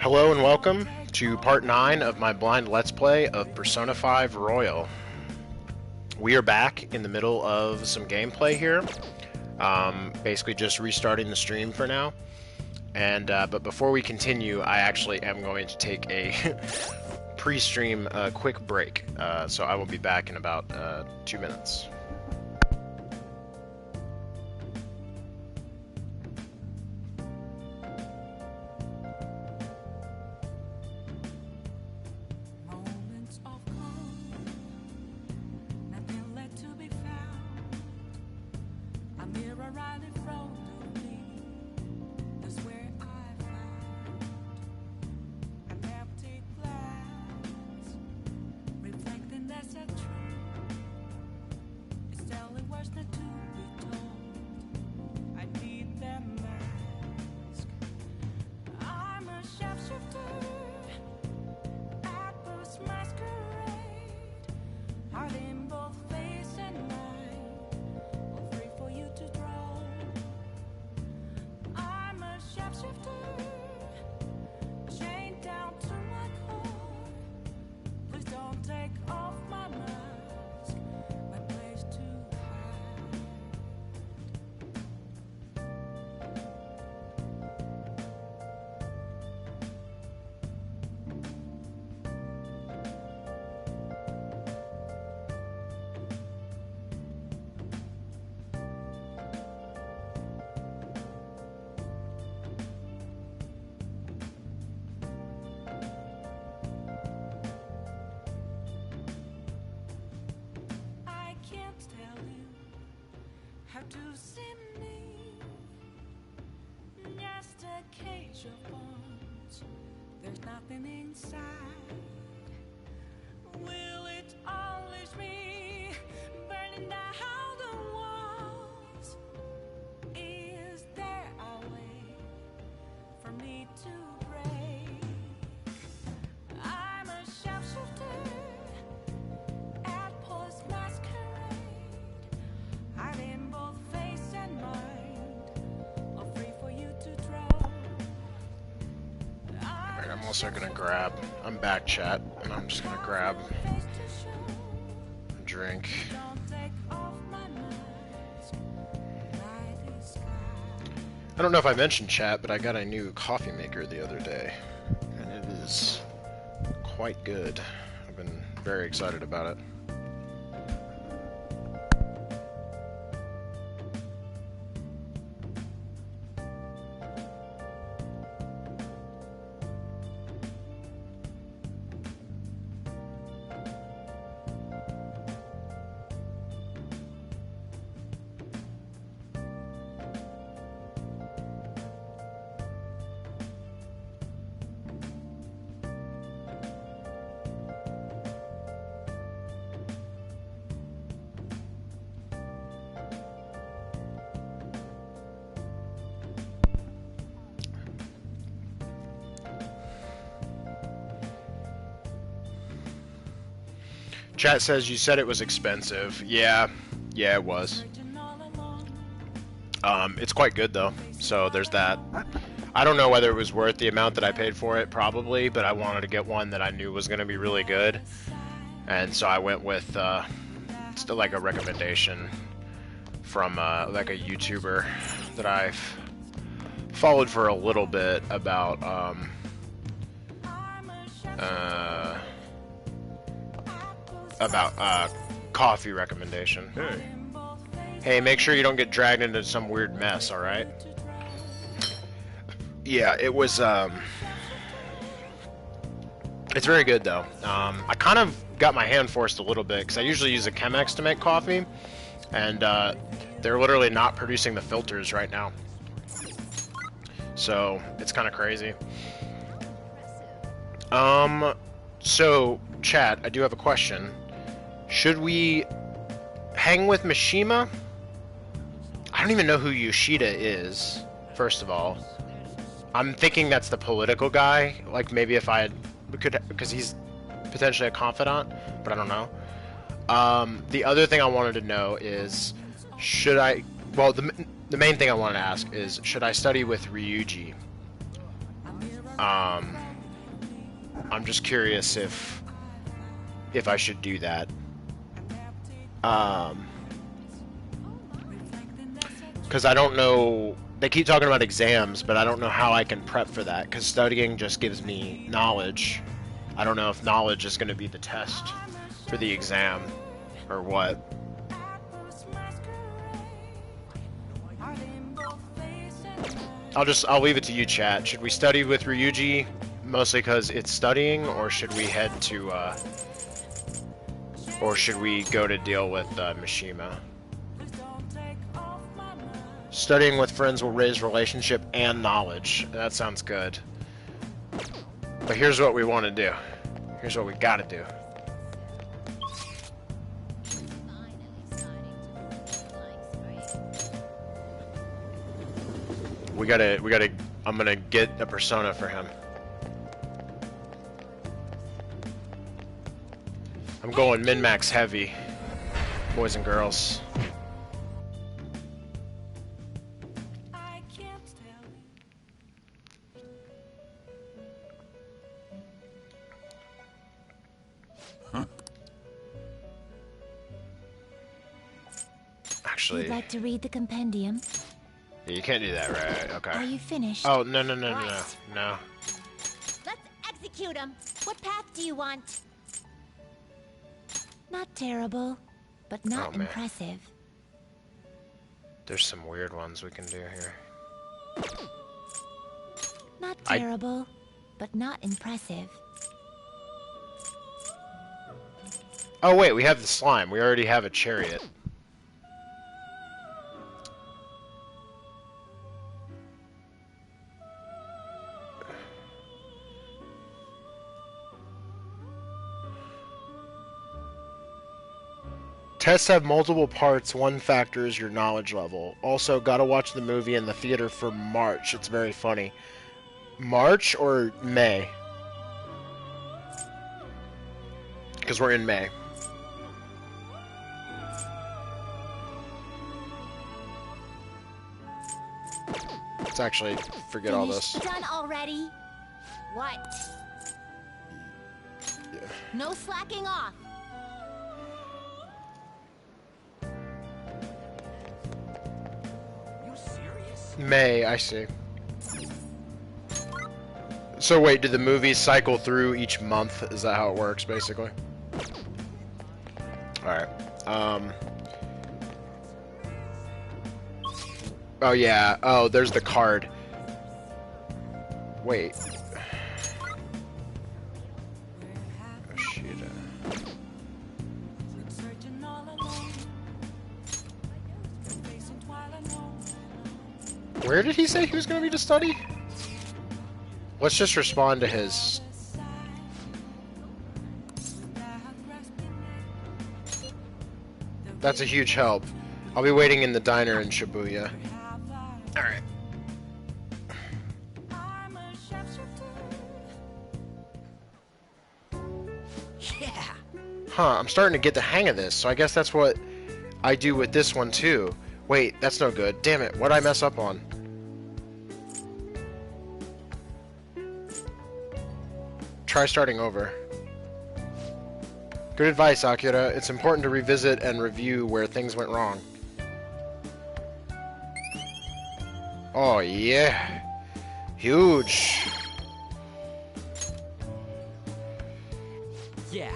Hello and welcome to part 9 of my blind Let's Play of Persona 5 Royal. We are back in the middle of some gameplay here. Basically just restarting the stream for now. And but before we continue, I actually am going to take a pre-stream quick break. So I will be back in about 2 minutes. To see me, just a cage of bones. There's nothing inside. Will it always be burning down the walls? Is there a way for me to break? I'm a sharpshooter at Post Masquerade. I'm in both face and mind, all free for you to draw. Alright, I'm also gonna grab... I'm back, chat, and I'm just gonna grab a drink. I don't know if I mentioned, chat, but I got a new coffee maker the other day, and it is quite good. I've been very excited about it. Chat says you said it was expensive. Yeah, it was. It's quite good though, so there's that. I don't know whether it was worth the amount that I paid for it, probably, but I wanted to get one that I knew was going to be really good, and so I went with still like a recommendation from like a YouTuber that I've followed for a little bit about coffee recommendation. Hey, make sure you don't get dragged into some weird mess, alright? Yeah, it was, it's very good, though. I kind of got my hand forced a little bit, because I usually use a Chemex to make coffee, and, they're literally not producing the filters right now. So, it's kind of crazy. So, chat, I do have a question. Should we hang with Mishima? I don't even know who Yoshida is, first of all. I'm thinking that's the political guy. Like, maybe if I could, because he's potentially a confidant, but I don't know. The other thing I wanted to know is, should I... Well, the main thing I wanted to ask is, should I study with Ryuji? I'm just curious if I should do that. Because I don't know. They keep talking about exams, but I don't know how I can prep for that. Because studying just gives me knowledge. I don't know if knowledge is going to be the test for the exam or what. I'll leave it to you, chat. Should we study with Ryuji mostly because it's studying, or should we head to, or should we go to deal with Mishima? Studying with friends will raise relationship and knowledge. That sounds good. But here's what we want to do. Here's what we gotta do. We gotta, I'm gonna get a persona for him. I'm going min-max heavy, boys and girls. I can't tell you. Actually, You'd like to read the compendium? you can't do that, right? Are Okay. you finished? Oh, no. Right. No. Let's execute him. What path do you want? Not terrible, but not Oh, man. impressive. There's some weird ones we can do here. Not I- terrible, but not impressive. Oh, wait, we have the slime. We already have a chariot. Tests have multiple parts. One factor is your knowledge level. Also, gotta watch the movie in the theater for March. It's very funny. March or May? Because we're in May. Let's actually forget all this. Done already? What? Yeah. No slacking off. May, I see. So wait, do the movies cycle through each month? Is that how it works, basically? Alright. Oh yeah, oh, there's the card. Wait. Yoshida. Searching all alone. Facing twilight alone. Where did he say he was going to be to study? Let's just respond to his... That's a huge help. I'll be waiting in the diner in Shibuya. Alright. I'm a sharpshooter. Yeah. Huh, I'm starting to get the hang of this, so I guess that's what I do with this one too. Wait, that's no good. Damn it, what'd I mess up on? Try starting over. Good advice, Akira. It's important to revisit and review where things went wrong. Oh, yeah. Huge. Yeah.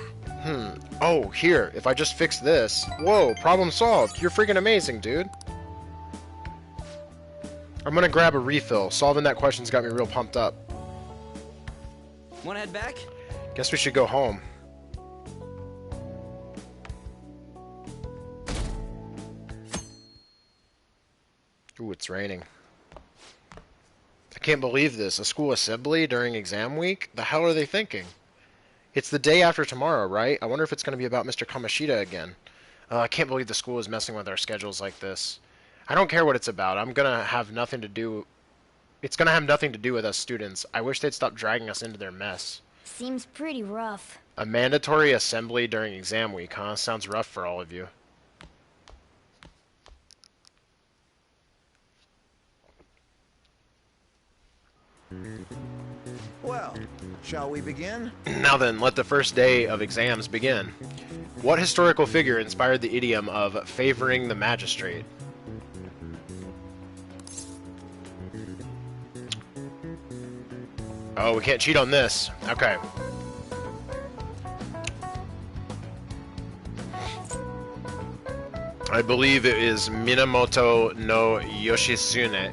Oh, here. If I just fix this. Whoa, problem solved. You're freaking amazing, dude. I'm gonna grab a refill. Solving that question's got me real pumped up. Wanna head back? Guess we should go home. Ooh, it's raining. I can't believe this. A school assembly during exam week? The hell are they thinking? It's the day after tomorrow, right? I wonder if it's going to be about Mr. Kamoshida again. I can't believe the school is messing with our schedules like this. I don't care what it's about. I'm going to have nothing to do... It's going to have nothing to do with us students. I wish they'd stop dragging us into their mess. Seems pretty rough. A mandatory assembly during exam week, huh? Sounds rough for all of you. Well, Shall we begin? Now then, let the first day of exams begin. What historical figure inspired the idiom of favoring the magistrate? Oh, we can't cheat on this. Okay. I believe it is Minamoto no Yoshitsune.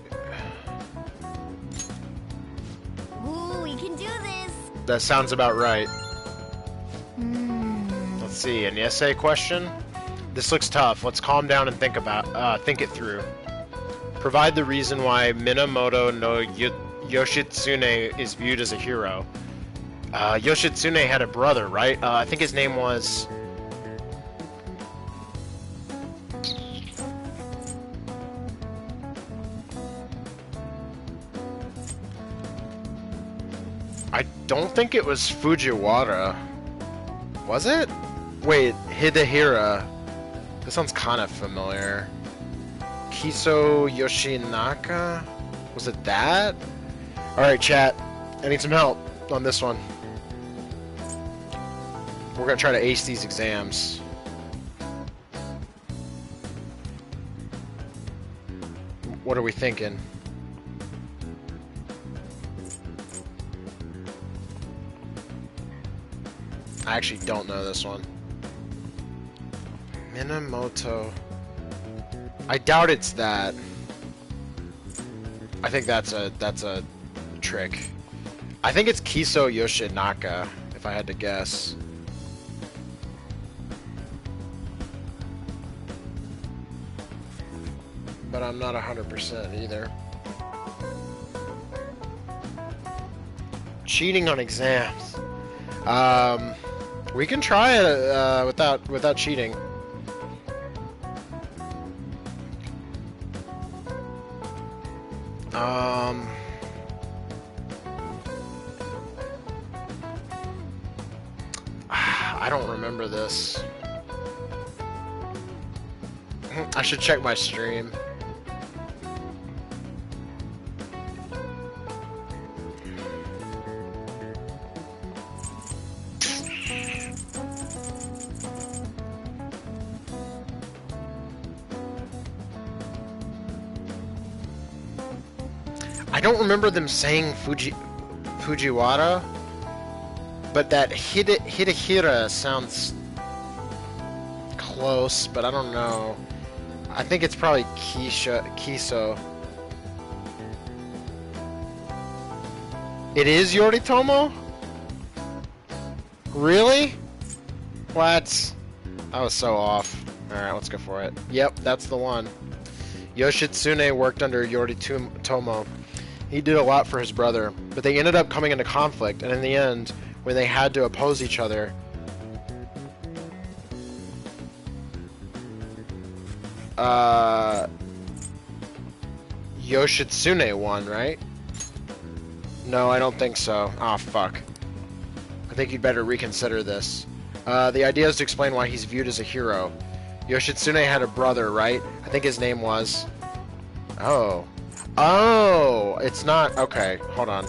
Ooh, we can do this. That sounds about right. Let's see, an essay question? This looks tough. Let's calm down and think it through. Provide the reason why Minamoto no Yoshitsune is viewed as a hero. Yoshitsune had a brother, right? I think his name was... I don't think it was Fujiwara. Was it? Wait, Hidehira. This sounds kind of familiar. Kiso Yoshinaka? Was it that? Alright, chat. I need some help on this one. We're gonna try to ace these exams. What are we thinking? I actually don't know this one. Minamoto. I doubt it's that. I think that's a trick. I think it's Kiso Yoshinaka, if I had to guess. But I'm not 100% either. Cheating on exams. We can try it without cheating. I don't remember this. I should check my stream. I don't remember them saying Fujiwara, but that Hidehira sounds close, but I don't know. I think it's probably Kiso. It is Yoritomo? Really? What? I was so off. Alright, let's go for it. Yep, that's the one. Yoshitsune worked under Yoritomo. He did a lot for his brother, but they ended up coming into conflict, and in the end, when they had to oppose each other, Yoshitsune won, right? No, I don't think so. Ah, fuck. I think you'd better reconsider this. The idea is to explain why he's viewed as a hero. Yoshitsune had a brother, right? I think his name was... Oh. Oh! It's not... Okay, hold on.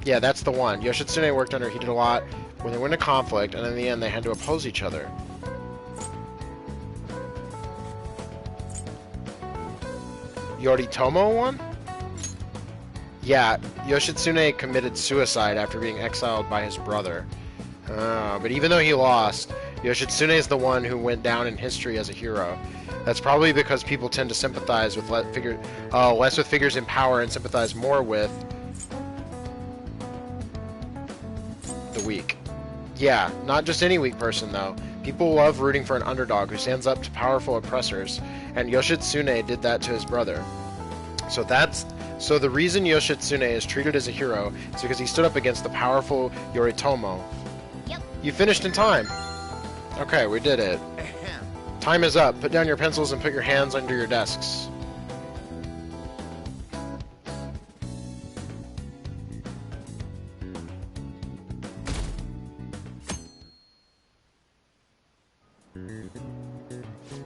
Yeah, that's the one. Yoshitsune worked under... He did a lot when they went into conflict, and in the end they had to oppose each other. Yoritomo won? Yeah, Yoshitsune committed suicide after being exiled by his brother. But even though he lost, Yoshitsune is the one who went down in history as a hero. That's probably because people tend to sympathize with less with figures in power and sympathize more with the weak. Yeah, not just any weak person though. People love rooting for an underdog who stands up to powerful oppressors, and Yoshitsune did that to his brother. So the reason Yoshitsune is treated as a hero is because he stood up against the powerful Yoritomo. Yep. You finished in time. Okay, we did it. Time is up. Put down your pencils and put your hands under your desks.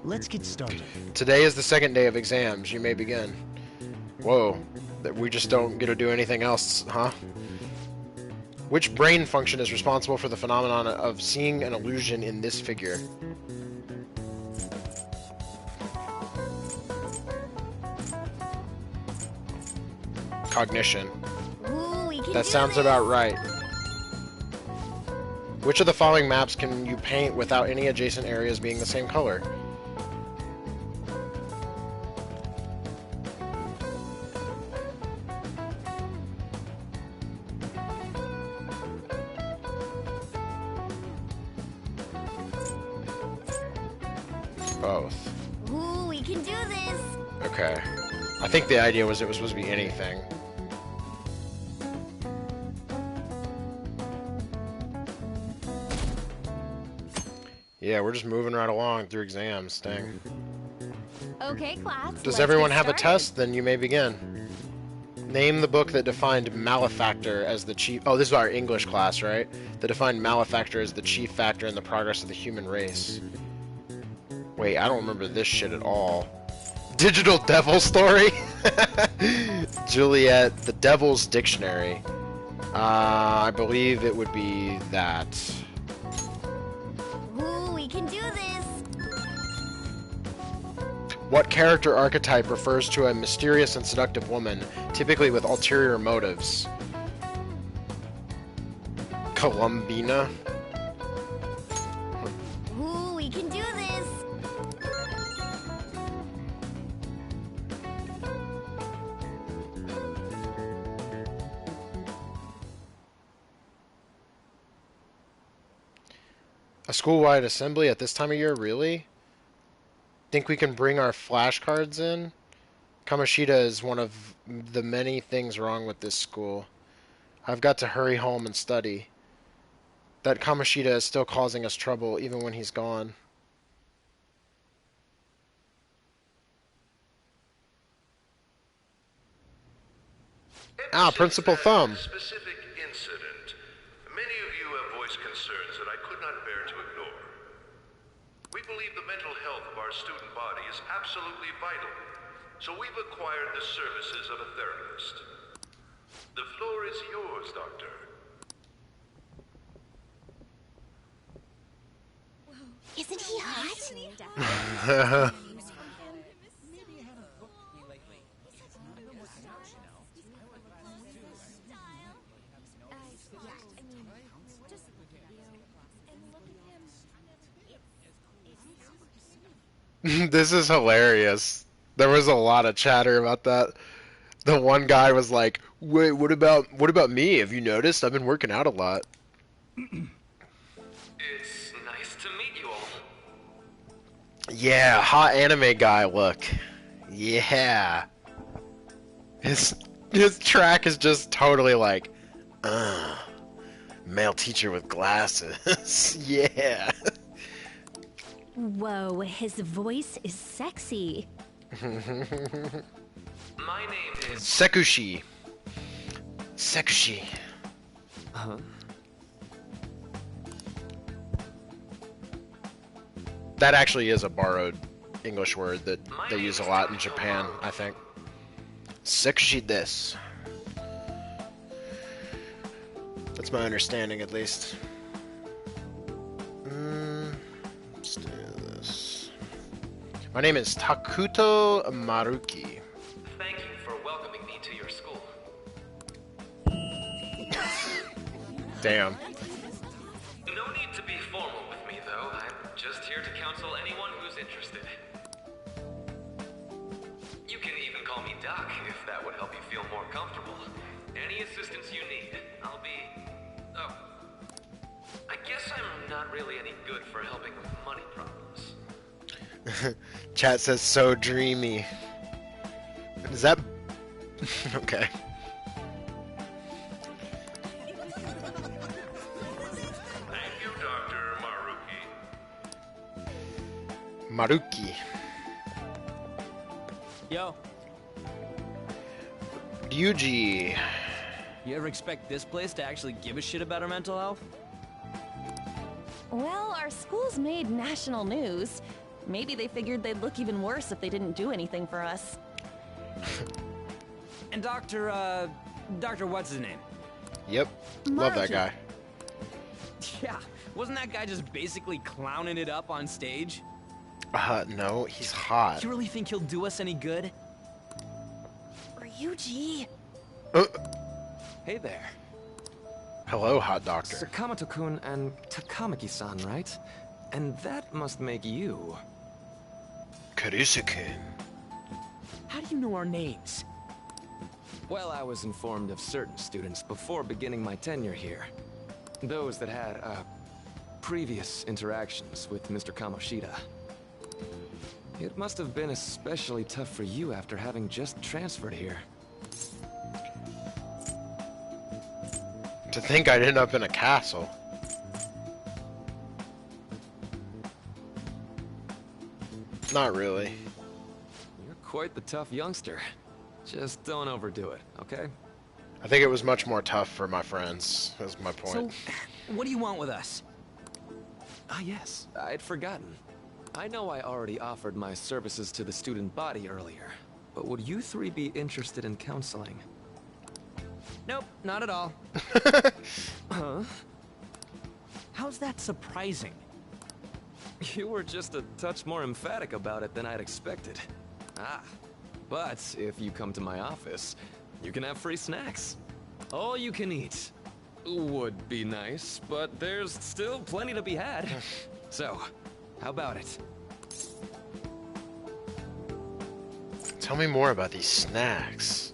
Let's get started. Today is the second day of exams. You may begin. Whoa. We just don't get to do anything else, huh? Which brain function is responsible for the phenomenon of seeing an illusion in this figure? Cognition. Ooh, we can That do sounds this. about right. Which of the following maps can you paint without any adjacent areas being the same color? Both. Ooh, we can do this. Okay. I think the idea was it was supposed to be anything. Yeah, we're just moving right along through exams. Dang. Okay, class. Does let's everyone get have a started. test? Then you may begin. Name the book that defined malefactor as the chief... Oh, this is our English class, right? That defined malefactor as the chief factor in the progress of the human race. Wait, I don't remember this shit at all. Digital Devil Story? Juliet, the Devil's Dictionary. I believe it would be that. Ooh, we can do this. What character archetype refers to a mysterious and seductive woman, typically with ulterior motives? Columbina? Ooh, we can do this. A school-wide assembly at this time of year? Really? Think we can bring our flashcards in? Kamoshida is one of the many things wrong with this school. I've got to hurry home and study. That Kamoshida is still causing us trouble even when he's gone. Principal Thumb. Specific incident. Many of you have voiced concerns that I could not bear to ignore. We believe the mental health of our student body is absolutely vital, so we've acquired the services of a therapist. The floor is yours, Doctor. Isn't he hot? This is hilarious. There was a lot of chatter about that. The one guy was like, "Wait, what about me? Have you noticed? I've been working out a lot." It's nice to meet you all. Yeah, hot anime guy look. Yeah. His track is just totally like, male teacher with glasses. Yeah. Whoa, his voice is sexy. My name is... Sekushi. Sekushi. That actually is a borrowed English word that they use a lot in Japan, I think. Sekushi desu. That's my understanding, at least. Let's do this. My name is Takuto Maruki. Thank you for welcoming me to your school. Damn. No need to be formal with me, though. I'm just here to counsel anyone who's interested. You can even call me Doc, if that would help you feel more comfortable. Any assistance you need, I'll be... Oh. I guess I'm not really any good for helping with money problems. Chat says so dreamy. Is that... Okay. Thank you, Dr. Maruki. Maruki. Yo, Ryuji. you ever expect this place to actually give a shit about our mental health? Well, our school's made national news. Maybe they figured they'd look even worse if they didn't do anything for us. And Dr. what's his name? Yep. Love that Maruki. guy. Yeah, wasn't that guy just basically clowning it up on stage? No, he's hot. You really think he'll do us any good? Ryuji. Hey there. Hello, hot doctor. Sakamoto-kun and Takamaki-san, right? And that must make you... Karisuke. How do you know our names? Well, I was informed of certain students before beginning my tenure here. Those that had, previous interactions with Mr. Kamoshida. It must have been especially tough for you after having just transferred here. To think I'd end up in a castle. Not really. You're quite the tough youngster. Just don't overdo it, okay? I think it was much more tough for my friends, is my point. So, what do you want with us? Ah, yes, I'd forgotten. I know I already offered my services to the student body earlier, but would you three be interested in counseling? Nope, not at all. Huh? How's that surprising? You were just a touch more emphatic about it than I'd expected. Ah, but if you come to my office, you can have free snacks. All you can eat. Would be nice, but there's still plenty to be had. So, how about it? Tell me more about these snacks.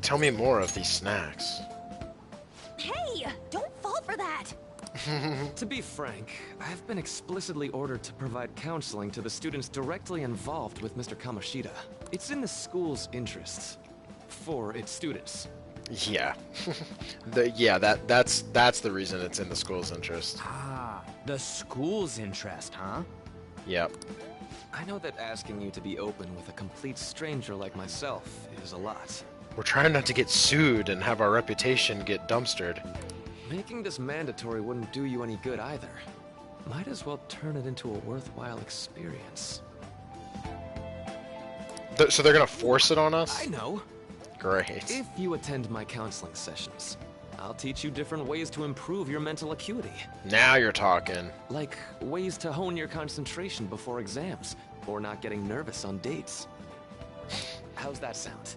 Tell me more of these snacks. Hey, don't fall for that. To be frank, I've been explicitly ordered to provide counseling to the students directly involved with Mr. Kamoshida. It's in the school's interests. For its students. Yeah. That's the reason it's in the school's interest. Ah, the school's interest, huh? Yep. I know that asking you to be open with a complete stranger like myself is a lot. We're trying not to get sued and have our reputation get dumpstered. Making this mandatory wouldn't do you any good either. Might as well turn it into a worthwhile experience. So they're gonna force it on us? I know. Great. If you attend my counseling sessions, I'll teach you different ways to improve your mental acuity. Now you're talking. Like ways to hone your concentration before exams, or not getting nervous on dates. How's that sound?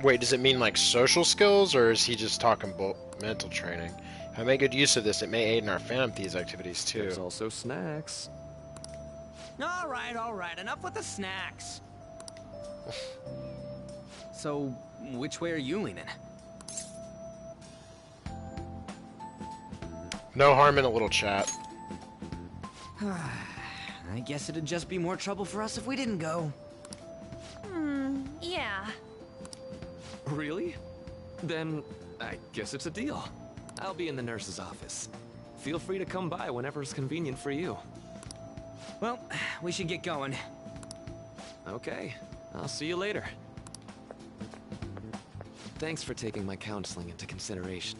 Wait, does it mean like social skills, or is he just talking mental training? If I make good use of this, it may aid in our Phantom Thieves activities too. There's also snacks. All right, enough with the snacks. So, which way are you leaning? No harm in a little chat. I guess it'd just be more trouble for us if we didn't go. Yeah. Really? Then I guess it's a deal. I'll be in the nurse's office. Feel free to come by whenever it's convenient for you. Well, we should get going. Okay, I'll see you later. Thanks for taking my counseling into consideration.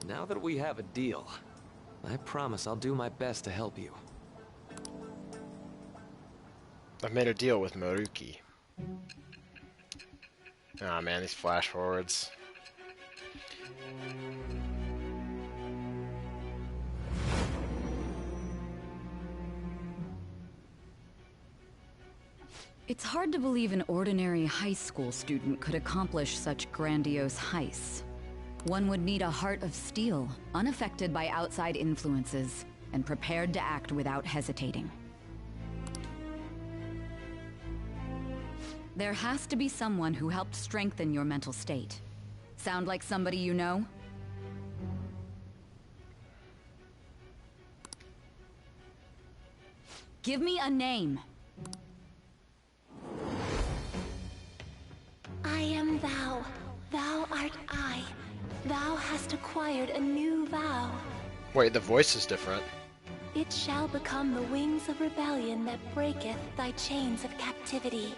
Now that we have a deal, I promise I'll do my best to help you. I've made a deal with Maruki. Ah man, these flash forwards. It's hard to believe an ordinary high school student could accomplish such grandiose heists. One would need a heart of steel, unaffected by outside influences, and prepared to act without hesitating. There has to be someone who helped strengthen your mental state. Sound like somebody you know? Give me a name. I am thou. Thou art I. Thou hast acquired a new vow. Wait, the voice is different. It shall become the wings of rebellion that breaketh thy chains of captivity.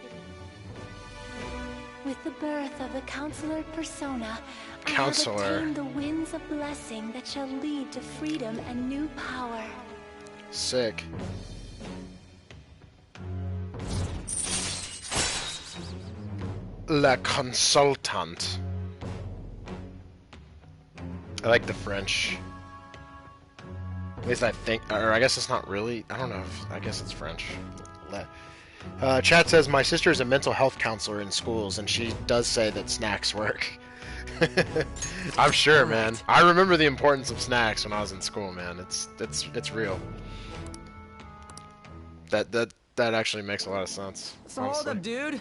With the birth of the Counselor Persona, I Counselor. have obtained the winds of blessing that shall lead to freedom and new power. Sick. La Consultante. I like the French. At least I think, or I guess it's not really. I don't know. I guess it's French. Chat says my sister is a mental health counselor in schools, and she does say that snacks work. I'm sure, man. I remember the importance of snacks when I was in school, man. It's real. That actually makes a lot of sense. So hold honestly. up, dude.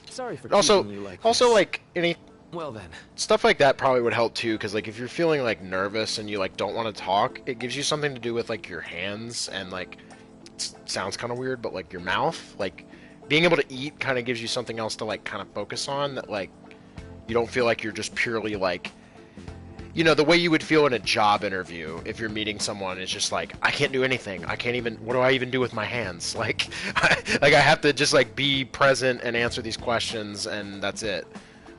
Sorry for Also, keeping you like also this. like any Well then. stuff like that probably would help too, because like if you're feeling like nervous and you like don't want to talk, it gives you something to do with like your hands and like sounds kind of weird, but like your mouth, like being able to eat kind of gives you something else to like kind of focus on, that like you don't feel like you're just purely like, you know, the way you would feel in a job interview if you're meeting someone is just like, I can't do anything. I can't even, what do I even do with my hands? Like, I have to just like be present and answer these questions and that's it.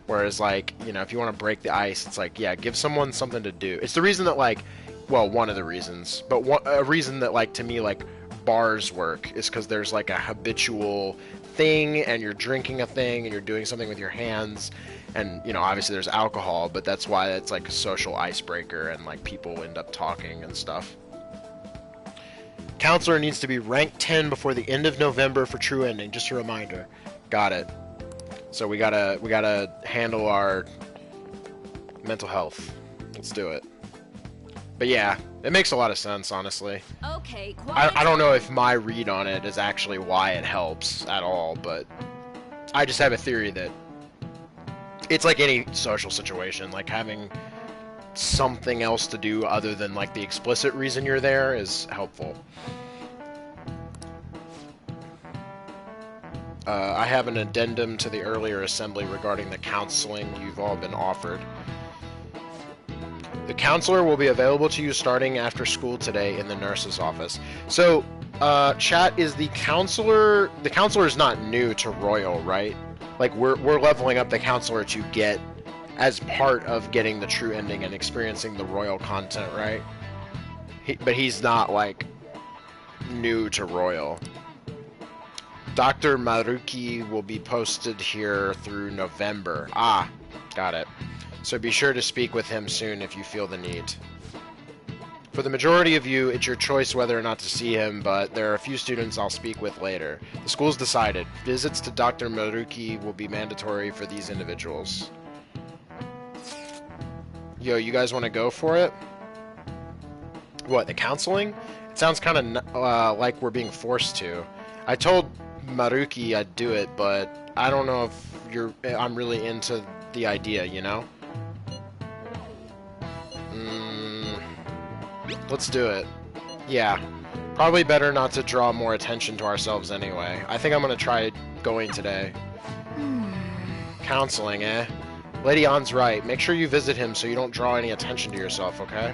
Whereas like, you know, if you want to break the ice, it's like, yeah, give someone something to do. It's the reason that like, well, one of the reasons, but a reason that like to me like bars work is because there's like a habitual thing and you're drinking a thing and you're doing something with your hands. And, you know, obviously there's alcohol, but that's why it's like a social icebreaker and like people end up talking and stuff. Counselor needs to be ranked 10 before the end of November for true ending. Just a reminder. Got it. So we gotta handle our mental health. Let's do it. But yeah, it makes a lot of sense, honestly. Okay, quiet. I don't know if my read on it is actually why it helps at all, but I just have a theory that it's like any social situation, like having something else to do other than like the explicit reason you're there is helpful. I have an addendum to the earlier assembly regarding the counseling you've all been offered. The counselor will be available to you starting after school today in the nurse's office. So, chat, is the counselor is not new to Royal, right? Like, we're leveling up the counselor to get as part of getting the true ending and experiencing the Royal content, right? But he's not, like, new to Royal. Dr. Maruki will be posted here through November. Ah, got it. So be sure to speak with him soon if you feel the need. For the majority of you, it's your choice whether or not to see him, but there are a few students I'll speak with later. The school's decided. Visits to Dr. Maruki will be mandatory for these individuals. Yo, you guys want to go for it? What, the counseling? It sounds kind of like we're being forced to. I told Maruki I'd do it, but I don't know if I'm really into the idea, you know? Let's do it. Yeah. Probably better not to draw more attention to ourselves anyway. I think I'm gonna try going today. Counseling, eh? Lady Ann's right. Make sure you visit him so you don't draw any attention to yourself, okay?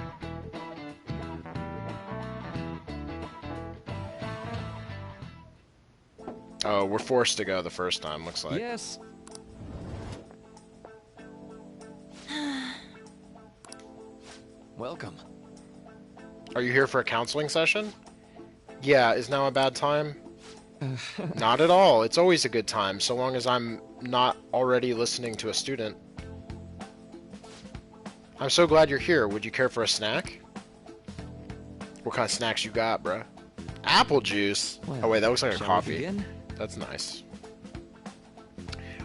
Oh, we're forced to go the first time, looks like. Yes. Welcome. Are you here for a counseling session? Yeah, is now a bad time? Not at all. It's always a good time, so long as I'm not already listening to a student. I'm so glad you're here. Would you care for a snack? What kind of snacks you got, bruh? Apple juice? Well, Oh wait, that looks like a shall we coffee. begin? That's nice.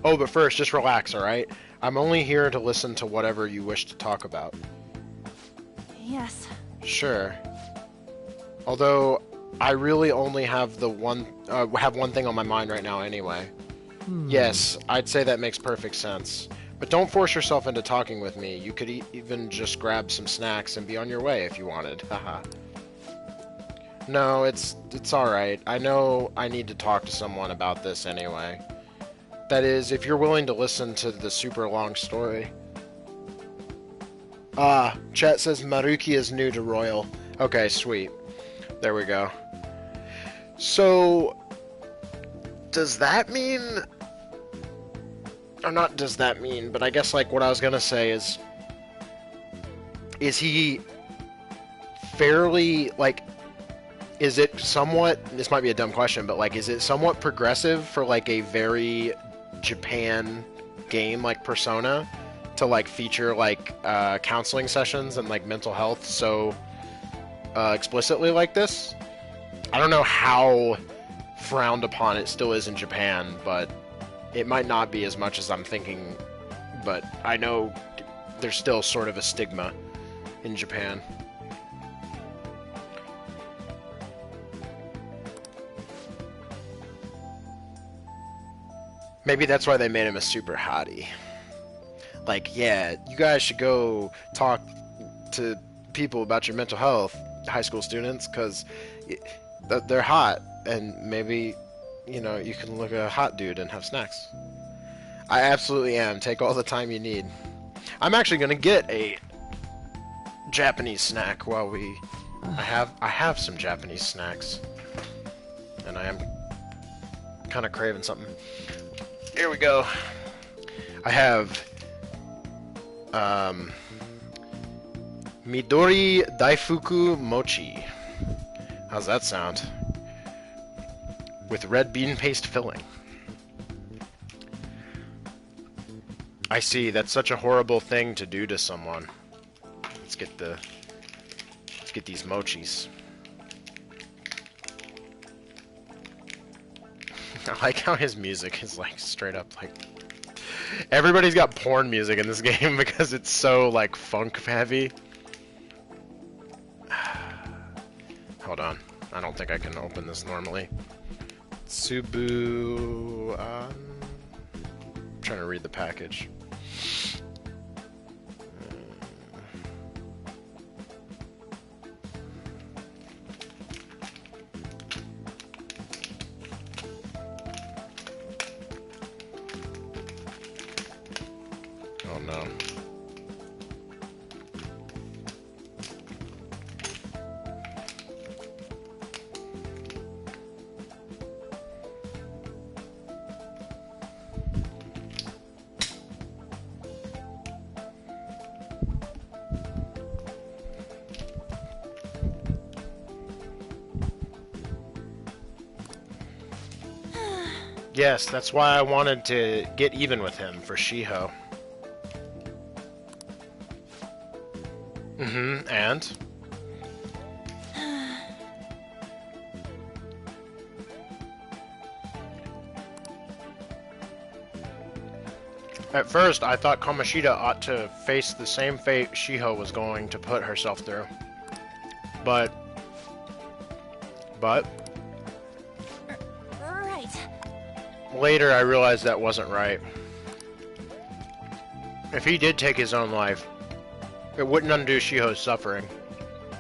Oh, but first, just relax, alright? I'm only here to listen to whatever you wish to talk about. Yes. Sure. Although, I really only have one thing on my mind right now anyway. Yes, I'd say that makes perfect sense. But don't force yourself into talking with me. You could even just grab some snacks and be on your way if you wanted. Haha. No, it's alright. I know I need to talk to someone about this anyway. That is, if you're willing to listen to the super long story. Ah, chat says Maruki is new to Royal. Okay, sweet. There we go. So, does that mean or not does that mean, but I guess like what I was gonna say is he fairly like, is it somewhat, this might be a dumb question, but like, is it somewhat progressive for like a very Japan game like Persona to like feature like counseling sessions and like mental health so explicitly like this? I don't know how frowned upon it still is in Japan, but it might not be as much as I'm thinking, but I know there's still sort of a stigma in Japan. Maybe that's why they made him a super hottie. Like, yeah, you guys should go talk to people about your mental health, high school students, because they're hot, and maybe, you know, you can look a hot dude and have snacks. I absolutely am. Take all the time you need. I'm actually gonna get a Japanese snack while we... I have some Japanese snacks. And I am kind of craving something. Here we go. I have Midori Daifuku Mochi. How's that sound? With red bean paste filling. I see, that's such a horrible thing to do to someone. Let's get these mochis. I like how his music is like straight up like... Everybody's got porn music in this game because it's so like funk heavy. Hold on. I don't think I can open this normally. Tsubu... I'm trying to read the package. Oh no. Yes, that's why I wanted to get even with him for Shiho. And? At first, I thought Kamoshida ought to face the same fate Shiho was going to put herself through. But... Right. Later, I realized that wasn't right. If he did take his own life, it wouldn't undo Shiho's suffering.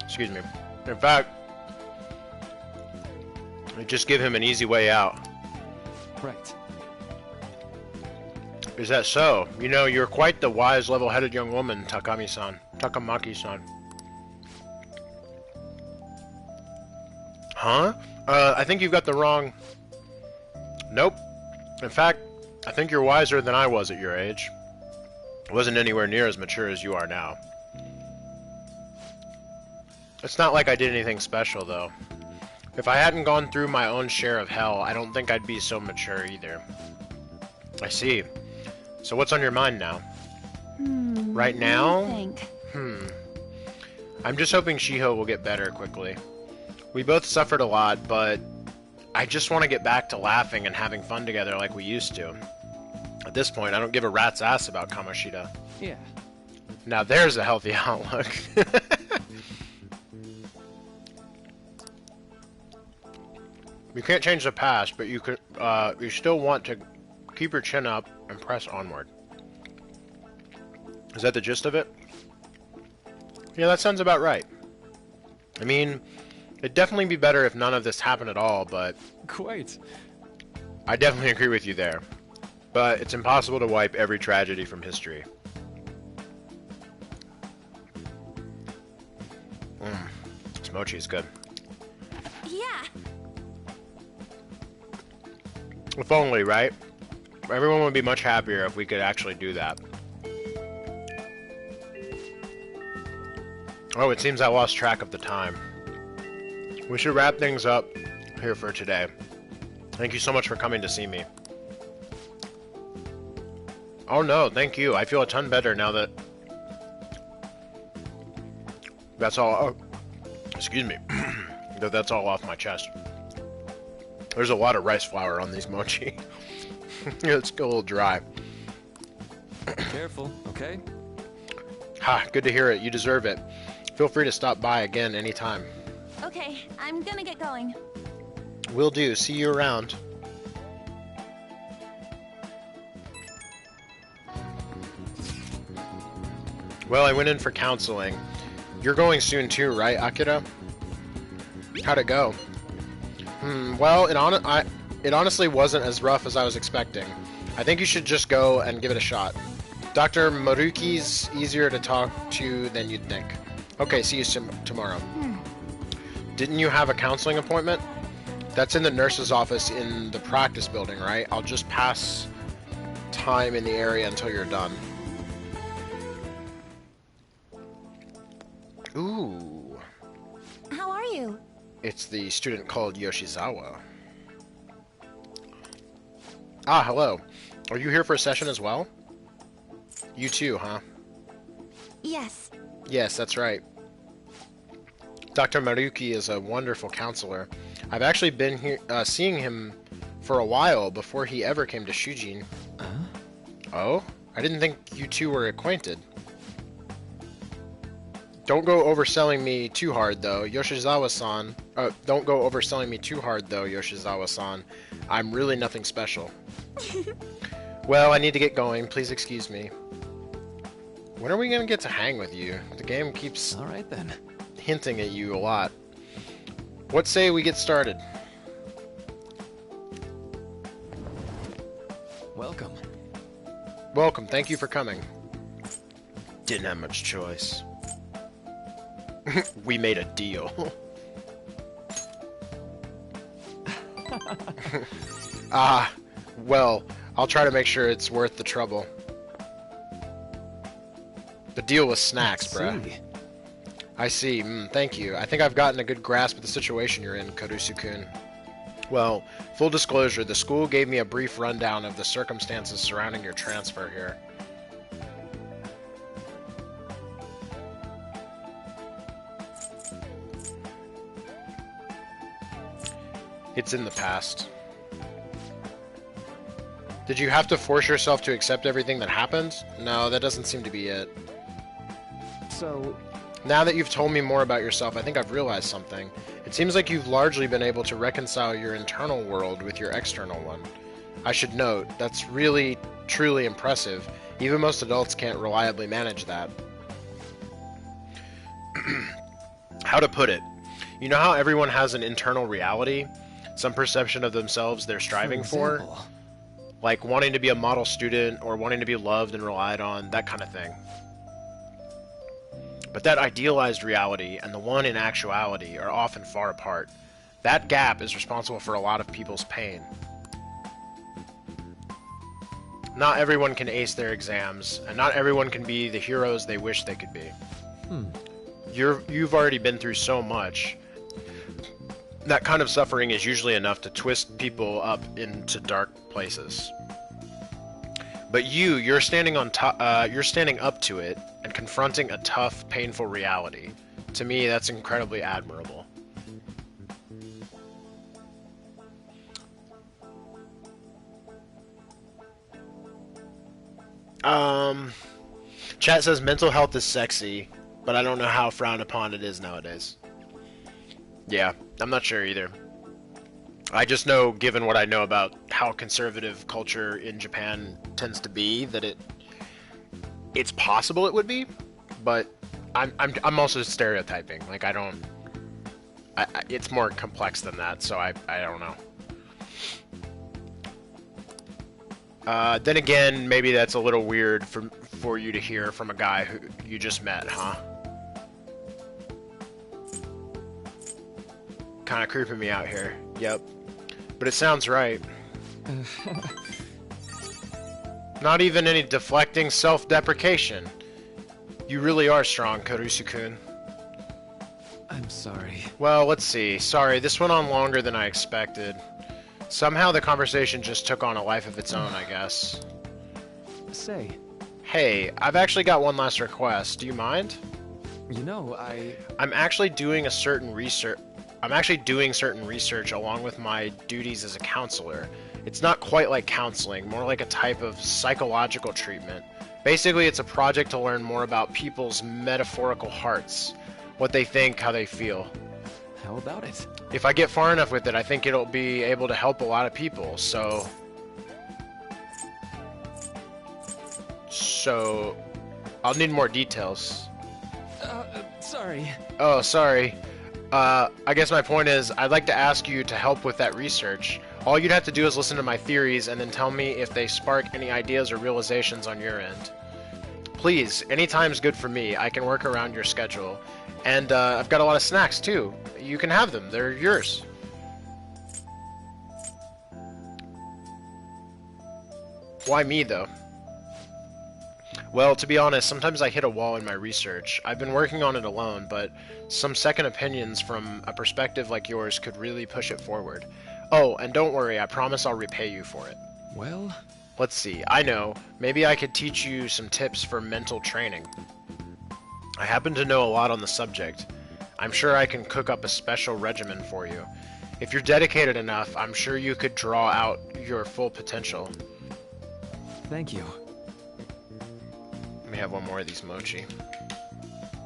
Excuse me. In fact, it'd just give him an easy way out. Right. Is that so? You know, you're quite the wise, level-headed young woman, Takami-san. Takamaki-san. Huh? I think you've got the wrong... Nope. In fact, I think you're wiser than I was at your age. I wasn't anywhere near as mature as you are now. It's not like I did anything special, though. If I hadn't gone through my own share of hell, I don't think I'd be so mature either. I see. So what's on your mind now? Right now? What do you think? I'm just hoping Shiho will get better quickly. We both suffered a lot, but I just want to get back to laughing and having fun together like we used to. At this point, I don't give a rat's ass about Kamoshida. Yeah. Now there's a healthy outlook. You can't change the past, but you could. You still want to keep your chin up and press onward. Is that the gist of it? Yeah, that sounds about right. I mean, it'd definitely be better if none of this happened at all, but... Quite. I definitely agree with you there. But it's impossible to wipe every tragedy from history. This mochi is good. Yeah. If only, right? Everyone would be much happier if we could actually do that. Oh, it seems I lost track of the time. We should wrap things up here for today. Thank you so much for coming to see me. Oh no, thank you. I feel a ton better now that... That's all... Oh, excuse me. That's all off my chest. There's a lot of rice flour on these mochi. It's a little dry. Careful, okay? Ha, good to hear it. You deserve it. Feel free to stop by again anytime. Okay, I'm gonna get going. Will do. See you around. Well, I went in for counseling. You're going soon too, right, Akira? How'd it go? Well, it honestly wasn't as rough as I was expecting. I think you should just go and give it a shot. Dr. Maruki's easier to talk to than you'd think. Okay, see you tomorrow. Didn't you have a counseling appointment? That's in the nurse's office in the practice building, right? I'll just pass time in the area until you're done. Ooh. How are you? It's the student called Yoshizawa. Ah, hello. Are you here for a session as well? You too, huh? Yes. Yes, that's right. Dr. Maruki is a wonderful counselor. I've actually been here seeing him for a while before he ever came to Shujin. Oh? I didn't think you two were acquainted. Don't go overselling me too hard, though, Yoshizawa-san. Don't go overselling me too hard, though, Yoshizawa-san. I'm really nothing special. Well, I need to get going. Please excuse me. When are we gonna get to hang with you? The game keeps All right, then. hinting at you a lot. What say we get started? Welcome. Welcome. Thank you for coming. Didn't have much choice. We made a deal. Well, I'll try to make sure it's worth the trouble. The deal was snacks, bruh. See. I see. Thank you. I think I've gotten a good grasp of the situation you're in, Karusu-kun. Well, full disclosure, the school gave me a brief rundown of the circumstances surrounding your transfer here. It's in the past. Did you have to force yourself to accept everything that happened? No, that doesn't seem to be it. So, Now that you've told me more about yourself, I think I've realized something. It seems like you've largely been able to reconcile your internal world with your external one. I should note, that's really, truly impressive. Even most adults can't reliably manage that. How to put it? You know how everyone has an internal reality? Some perception of themselves they're striving for? example. Like wanting to be a model student, or wanting to be loved and relied on, that kind of thing. But that idealized reality and the one in actuality are often far apart. That gap is responsible for a lot of people's pain. Not everyone can ace their exams, and not everyone can be the heroes they wish they could be. You've already been through so much. That kind of suffering is usually enough to twist people up into dark places. But you're standing on top. You're standing up to it and confronting a tough, painful reality. To me, that's incredibly admirable. Chat says mental health is sexy, but I don't know how frowned upon it is nowadays. Yeah, I'm not sure either. I just know, given what I know about how conservative culture in Japan tends to be, that it's possible it would be, but I'm also stereotyping. Like it's more complex than that, so I don't know. Then again, maybe that's a little weird for you to hear from a guy who you just met, huh? Kind of creeping me out here. Yep. But it sounds right. Not even any deflecting self-deprecation. You really are strong, Karusu-kun. I'm sorry. Well, let's see. Sorry, this went on longer than I expected. Somehow the conversation just took on a life of its own, I guess. Say, Hey, I've actually got one last request. Do you mind? you know, I'm actually doing certain research along with my duties as a counselor. It's not quite like counseling, more like a type of psychological treatment. Basically, it's a project to learn more about people's metaphorical hearts, what they think, how they feel. how about it? If I get far enough with it, I think it'll be able to help a lot of people, so I'll need more details. Sorry. Oh, sorry. I guess my point is, I'd like to ask you to help with that research. All you'd have to do is listen to my theories and then tell me if they spark any ideas or realizations on your end. Please, any time's good for me. I can work around your schedule. And I've got a lot of snacks, too. You can have them. They're yours. Why me, though? Well, to be honest, sometimes I hit a wall in my research. I've been working on it alone, but some second opinions from a perspective like yours could really push it forward. Oh, and don't worry, I promise I'll repay you for it. Well, Let's see, I know. Maybe I could teach you some tips for mental training. I happen to know a lot on the subject. I'm sure I can cook up a special regimen for you. If you're dedicated enough, I'm sure you could draw out your full potential. thank you. Let me have one more of these mochi.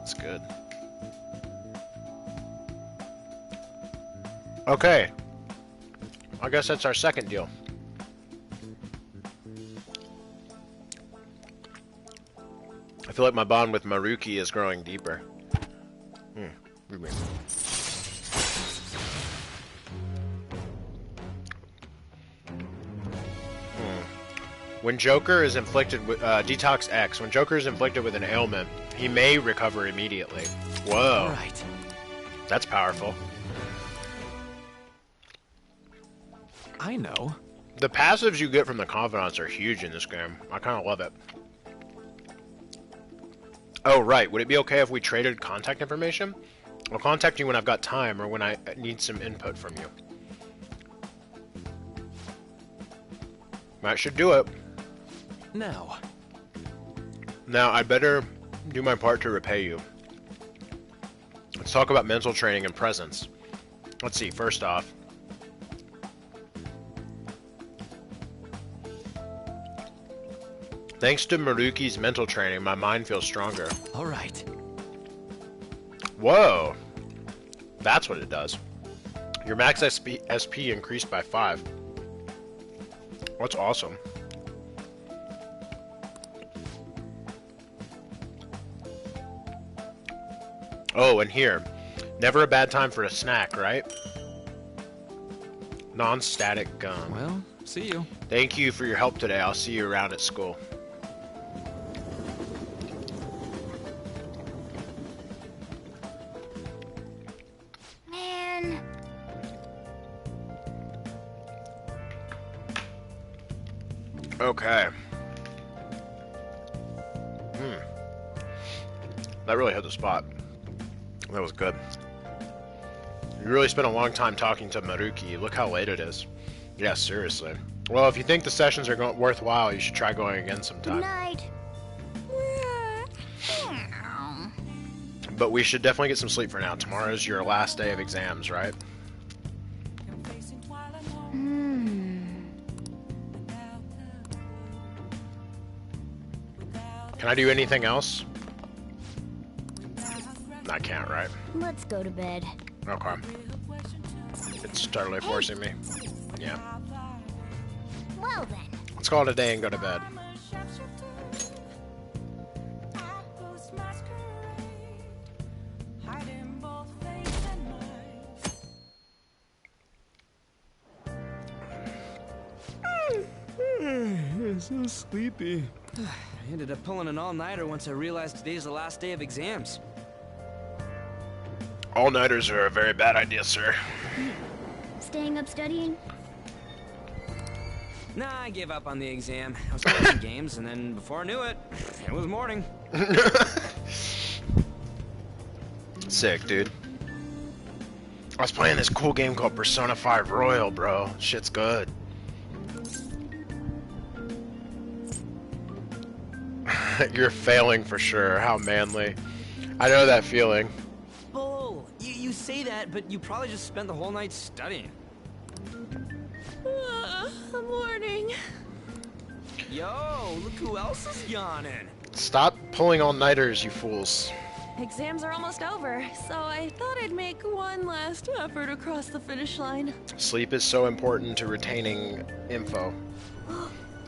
It's good. Okay. I guess that's our second deal. I feel like my bond with Maruki is growing deeper. Ruby. When Joker is inflicted with Detox X, when Joker is inflicted with an ailment, he may recover immediately. Whoa. Alright. That's powerful. I know. The passives you get from the Confidants are huge in this game. I kind of love it. Oh, right. Would it be okay if we traded contact information? I'll contact you when I've got time or when I need some input from you. That should do it. Now. Now, I better do my part to repay you. Let's talk about mental training and presence. Let's see, first off. Thanks to Maruki's mental training, my mind feels stronger. Alright. Whoa! That's what it does. Your max SP increased by 5. That's awesome. Oh, and here. Never a bad time for a snack, right? Non-static gum. Well, see you. Thank you for your help today. I'll see you around at school. Man. Okay. That really hit the spot. That was good. You really spent a long time talking to Maruki. Look how late it is. Yeah, seriously. Well, if you think the sessions are worthwhile, you should try going again sometime. Night. But we should definitely get some sleep for now. Tomorrow's your last day of exams, right? Can I do anything else? I can't, right? Let's go to bed. Okay. It's totally forcing me. Yeah. Well then. Let's call it a day and go to bed. I'm so sleepy. I ended up pulling an all-nighter once I realized today's the last day of exams. All-nighters are a very bad idea, sir. Staying up studying? Nah, I gave up on the exam. I was playing some games, and then before I knew it, it was morning. Sick, dude. I was playing this cool game called Persona 5 Royal, bro. Shit's good. You're failing for sure. How manly. I know that feeling. Bull! You say that, but you probably just spent the whole night studying. Morning. Yo, look who else is yawning. Stop pulling all-nighters, you fools. Exams are almost over, so I thought I'd make one last effort across the finish line. Sleep is so important to retaining info.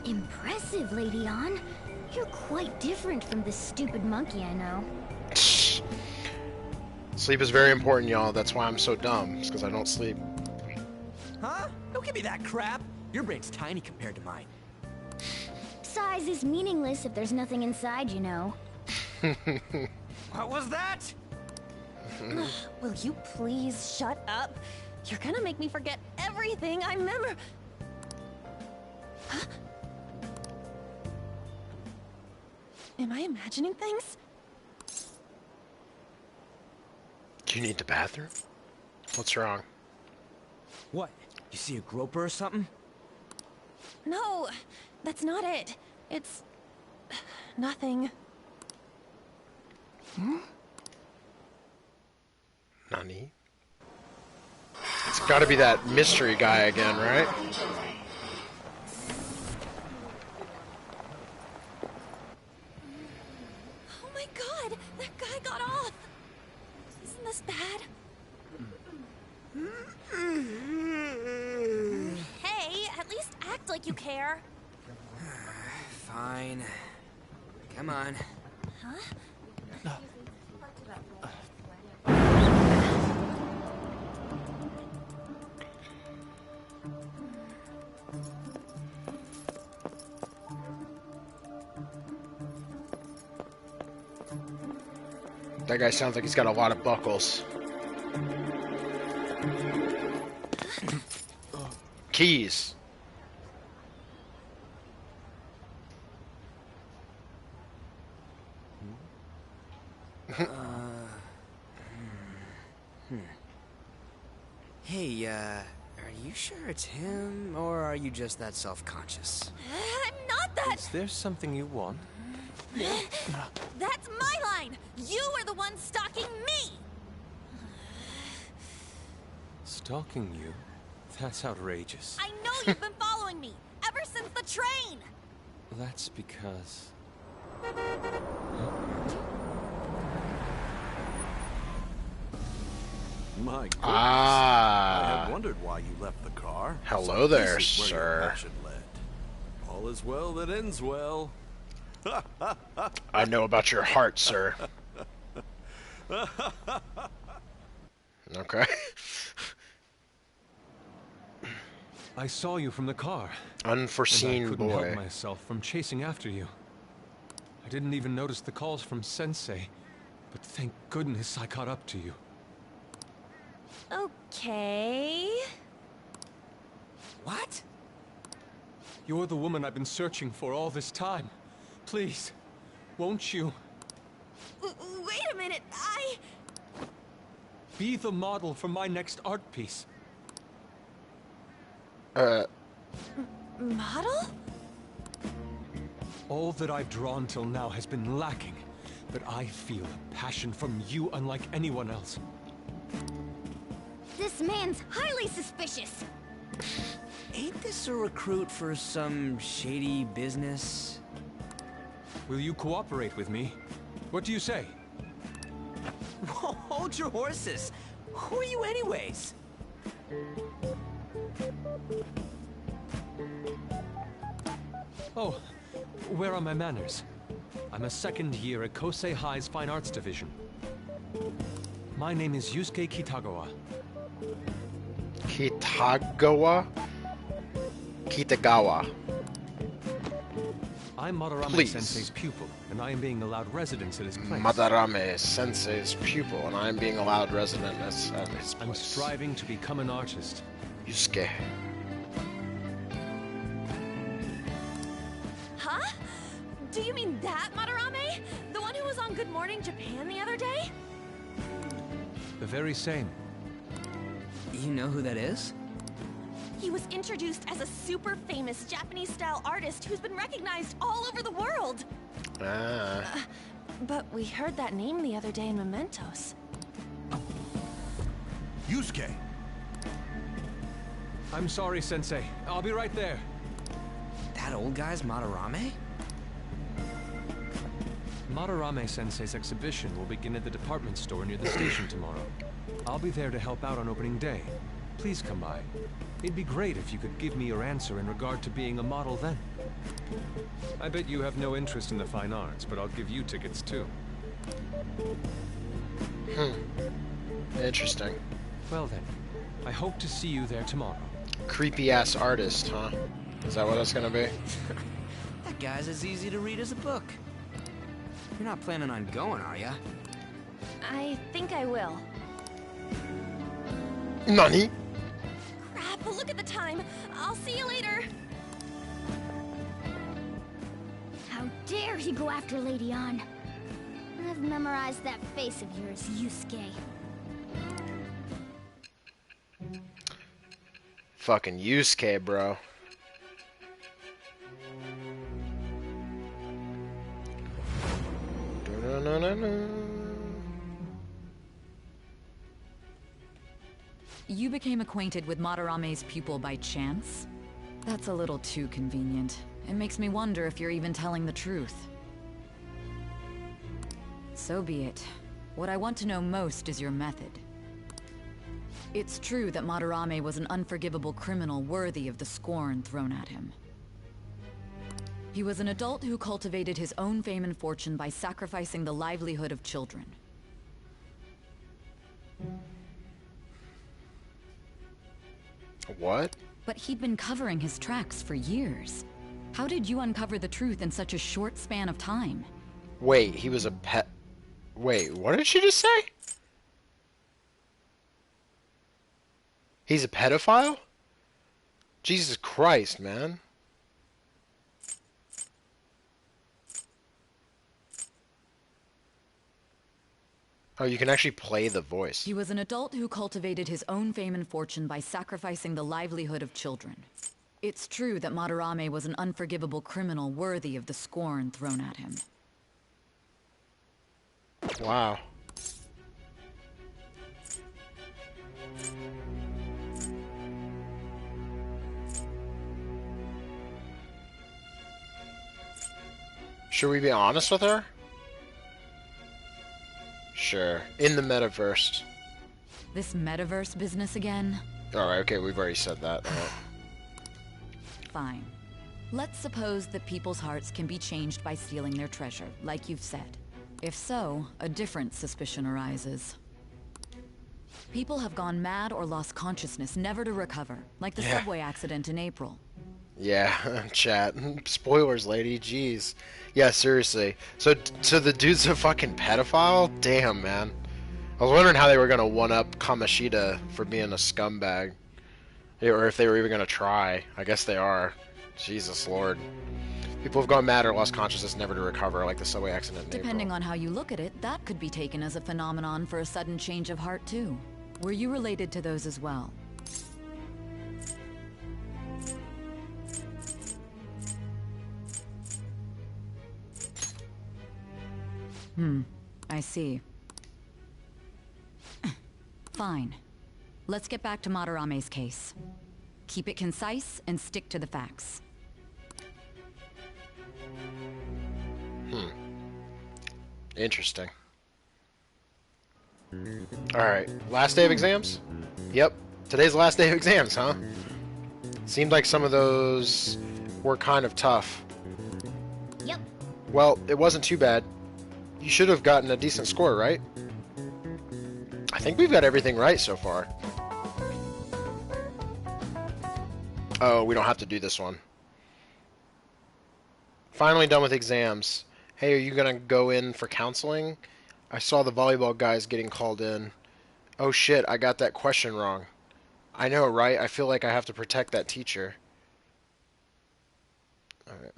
Impressive, Lady Ann. You're quite different from this stupid monkey I know. Sleep is very important, y'all. That's why I'm so dumb. It's because I don't sleep. Huh? Don't give me that crap. Your brain's tiny compared to mine. Size is meaningless if there's nothing inside, you know. What was that? Will you please shut up? You're gonna make me forget everything I remember. Huh? Am I imagining things? Do you need the bathroom? What's wrong? What? You see a groper or something? No, that's not it. It's nothing. Nani? It's gotta be that mystery guy again, right? Oh my god, that guy got off. Isn't this bad? Hey, at least act like you care. Fine. Come on. Huh? That guy sounds like he's got a lot of buckles. Keys. Hey, are you sure it's him, or are you just that self-conscious? I'm not that. Is there something you want? That's my line. You are the one stalking me. Stalking you? That's outrageous. I know you've been following me ever since the train. That's because... My goodness. Ah. I had wondered why you left the car. Hello So there, this is where your sir. passion led. All is well that ends well. I know about your heart, sir. Okay. I saw you from the car. Unforeseen and I couldn't boy. help myself from chasing after you. I didn't even notice the calls from Sensei, but thank goodness I caught up to you. Okay. What? You're the woman I've been searching for all this time. Please, won't you Wait a minute. be the model for my next art piece? Model? All that I've drawn till now has been lacking, but I feel a passion from you unlike anyone else. This man's highly suspicious. Ain't this a recruit for some shady business? Will you cooperate with me? What do you say? Whoa, hold your horses. Who are you anyways? Oh, where are my manners? I'm a second year at Kosei High's Fine Arts Division. My name is Yusuke Kitagawa. Kitagawa? Kitagawa. I'm Madarame Please. Sensei's pupil, and I am being allowed residence at his place. Madarame Sensei's pupil, and I am being allowed resident at his I'm place. striving to become an artist. Yusuke. on Good Morning Japan the other day? The very same. You know who that is? He was introduced as a super famous Japanese-style artist who's been recognized all over the world. Ah. But we heard that name the other day in Mementos. Yusuke! I'm sorry, Sensei. I'll be right there. That old guy's Madarame? Madarame Sensei's exhibition will begin at the department store near the station tomorrow. I'll be there to help out on opening day. Please come by. It'd be great if you could give me your answer in regard to being a model then. I bet you have no interest in the fine arts, but I'll give you tickets too. Interesting. Well then, I hope to see you there tomorrow. Creepy-ass artist, huh? Is that what it's gonna be? That guy's as easy to read as a book. You're not planning on going, are ya? I think I will. Nani? Crap, look at the time. I'll see you later. How dare he go after Lady Ann? I've memorized that face of yours, Yusuke. Fucking Yusuke, bro. You became acquainted with Madarame's pupil by chance? That's a little too convenient. It makes me wonder if you're even telling the truth. So be it. What I want to know most is your method. It's true that Madarame was an unforgivable criminal worthy of the scorn thrown at him. He was an adult who cultivated his own fame and fortune by sacrificing the livelihood of children. What? But he'd been covering his tracks for years. How did you uncover the truth in such a short span of time? Wait, he was a pet... Wait, what did she just say? He's a pedophile? Jesus Christ, man. Oh, you can actually play the voice. He was an adult who cultivated his own fame and fortune by sacrificing the livelihood of children. It's true that Madarame was an unforgivable criminal worthy of the scorn thrown at him. Wow. Should we be honest with her? Sure. In the metaverse. This metaverse business again? Alright, okay, we've already said that. Fine. Let's suppose that people's hearts can be changed by stealing their treasure, like you've said. If so, a different suspicion arises. People have gone mad or lost consciousness, never to recover, like the subway accident in April. Yeah, chat. Spoilers, lady. Jeez. Yeah, seriously. So the dude's a fucking pedophile? Damn, man. I was wondering how they were gonna one-up Kamoshida for being a scumbag. Or if they were even gonna try. I guess they are. Jesus Lord. People have gone mad or lost consciousness, never to recover, like the subway accident in Depending April. on how you look at it, that could be taken as a phenomenon for a sudden change of heart, too. Were you related to those as well? I see. Fine. Let's get back to Madarame's case. Keep it concise and stick to the facts. Interesting. Alright, last day of exams? Yep, today's the last day of exams, huh? Seemed like some of those were kind of tough. Yep. Well, it wasn't too bad. You should have gotten a decent score, right? I think we've got everything right so far. Oh, we don't have to do this one. Finally done with exams. Hey, are you gonna go in for counseling? I saw the volleyball guys getting called in. Oh shit, I got that question wrong. I know, right? I feel like I have to protect that teacher. Alright.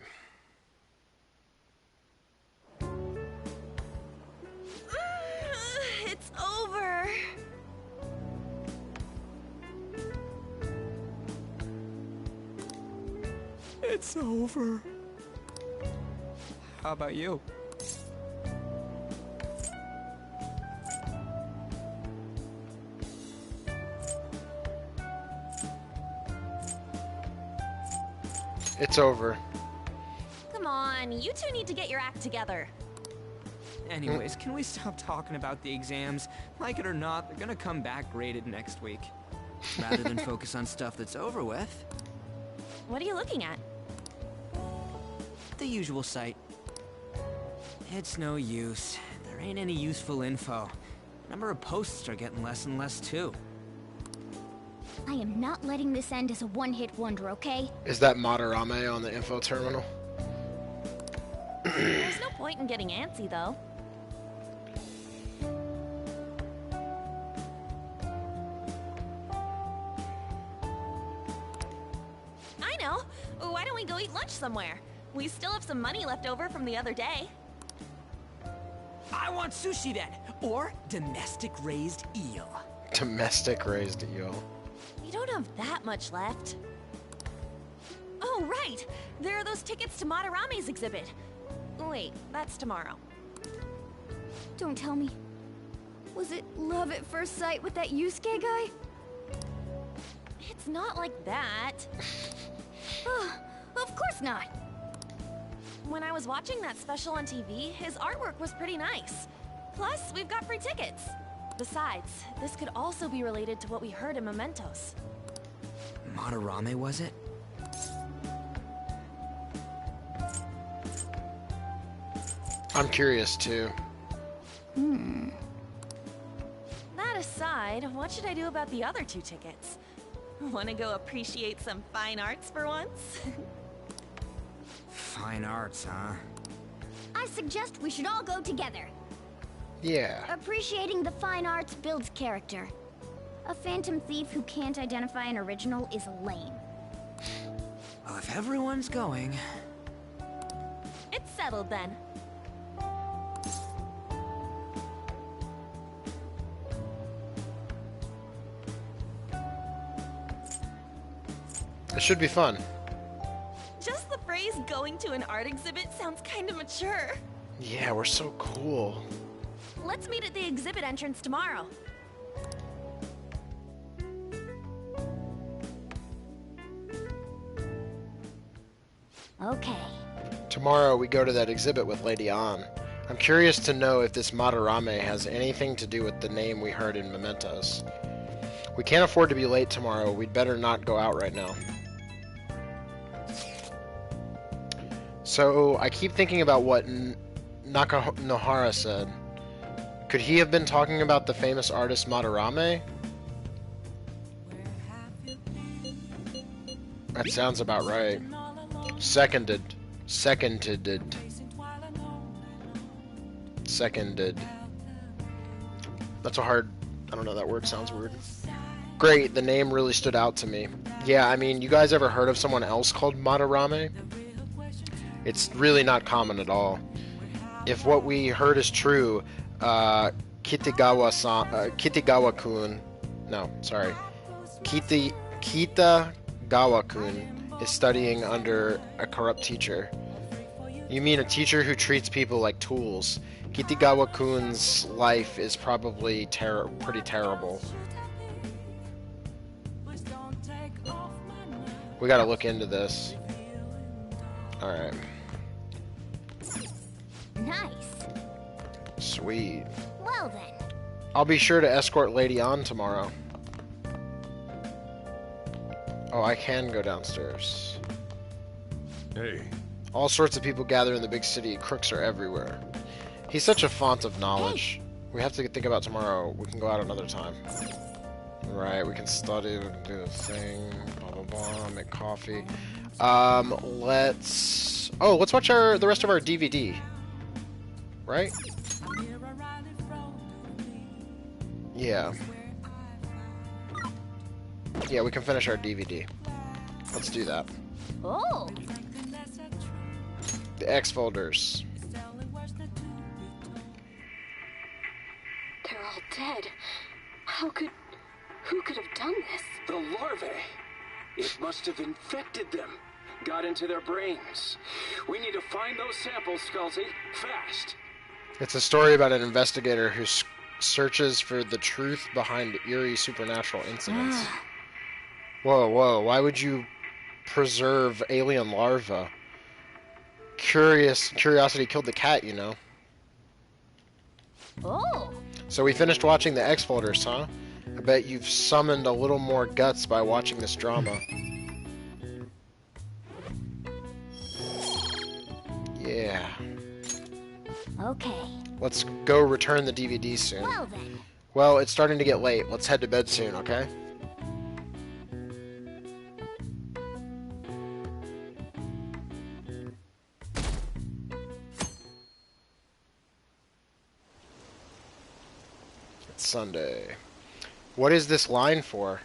It's over. How about you? It's over. Come on, you two need to get your act together. Anyways, can we stop talking about the exams? Like it or not, they're gonna come back graded next week. Rather than focus on stuff that's over with. What are you looking at? The usual site. It's no use. There ain't any useful info. The number of posts are getting less and less too. I am not letting this end as a one-hit wonder, okay? Is that Madarame on the info terminal? There's no point in getting antsy, though. I know! Why don't we go eat lunch somewhere? We still have some money left over from the other day. I want sushi then, or domestic-raised eel. Domestic raised eel. We don't have that much left. Oh, right! There are those tickets to Madarame's exhibit. Wait, that's tomorrow. Don't tell me. Was it love at first sight with that Yusuke guy? It's not like that. Of course not. When I was watching that special on TV, his artwork was pretty nice. Plus, we've got free tickets. Besides, this could also be related to what we heard in Mementos. Madarame, was it? I'm curious too. That aside, what should I do about the other 2 tickets? Want to go appreciate some fine arts for once? Fine arts, huh? I suggest we should all go together. Yeah. Appreciating the fine arts builds character. A phantom thief who can't identify an original is lame. Well, if everyone's going... It's settled then. It should be fun. Just the phrase going to an art exhibit sounds kind of mature. Yeah, we're so cool. Let's meet at the exhibit entrance tomorrow. Okay. Tomorrow we go to that exhibit with Lady Ann. I'm curious to know if this Madarame has anything to do with the name we heard in Mementos. We can't afford to be late tomorrow. We'd better not go out right now. So, I keep thinking about what Nakanohara said. Could he have been talking about the famous artist Madarame? That sounds about right. Seconded. That's a hard... I don't know, that word sounds weird. Great, the name really stood out to me. Yeah, I mean, you guys ever heard of someone else called Madarame? It's really not common at all. If what we heard is true, Kitagawa-kun... No, sorry. Kitagawa-kun is studying under a corrupt teacher. You mean a teacher who treats people like tools. Kitagawa-kun's life is probably pretty terrible. We gotta look into this. Alright. Nice. Sweet. Well then. I'll be sure to escort Lady Ann tomorrow. Oh, I can go downstairs. Hey. All sorts of people gather in the big city. Crooks are everywhere. He's such a font of knowledge. We have to think about tomorrow. We can go out another time. Right, we can study, we can do the thing, blah blah blah, make coffee. Let's watch the rest of our DVD. Right? Yeah. Yeah, we can finish our DVD. Let's do that. Oh! The X folders. They're all dead. Who could have done this? The larvae. It must have infected them. got into their brains. We need to find those samples, Skullsy. Fast. It's a story about an investigator who searches for the truth behind eerie supernatural incidents. Whoa, whoa, why would you preserve alien larvae? Curiosity killed the cat, you know. Oh. So we finished watching the X-Folders, huh? I bet you've summoned a little more guts by watching this drama. Yeah. Okay. Let's go return the DVD soon. Well then. Well, it's starting to get late. Let's head to bed soon, okay? It's Sunday. What is this line for?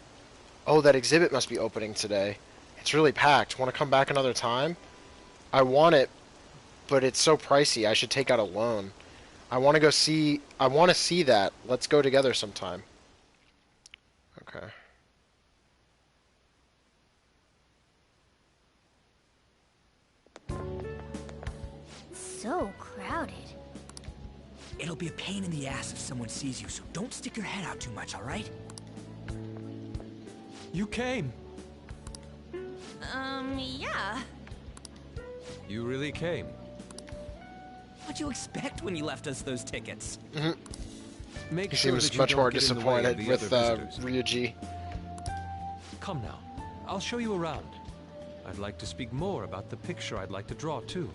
Oh, that exhibit must be opening today. It's really packed. Want to come back another time? I want it, but it's so pricey. I should take out a loan. I want to see that. Let's go together sometime. Okay. So crowded. It'll be a pain in the ass if someone sees you, so don't stick your head out too much, alright? You came. Yeah. You really came. What'd you expect when you left us those tickets? Make He sure seems that you much don't more get in the way of disappointed the with other visitors. Ryuji. Come now. I'll show you around. I'd like to speak more about the picture I'd like to draw, too.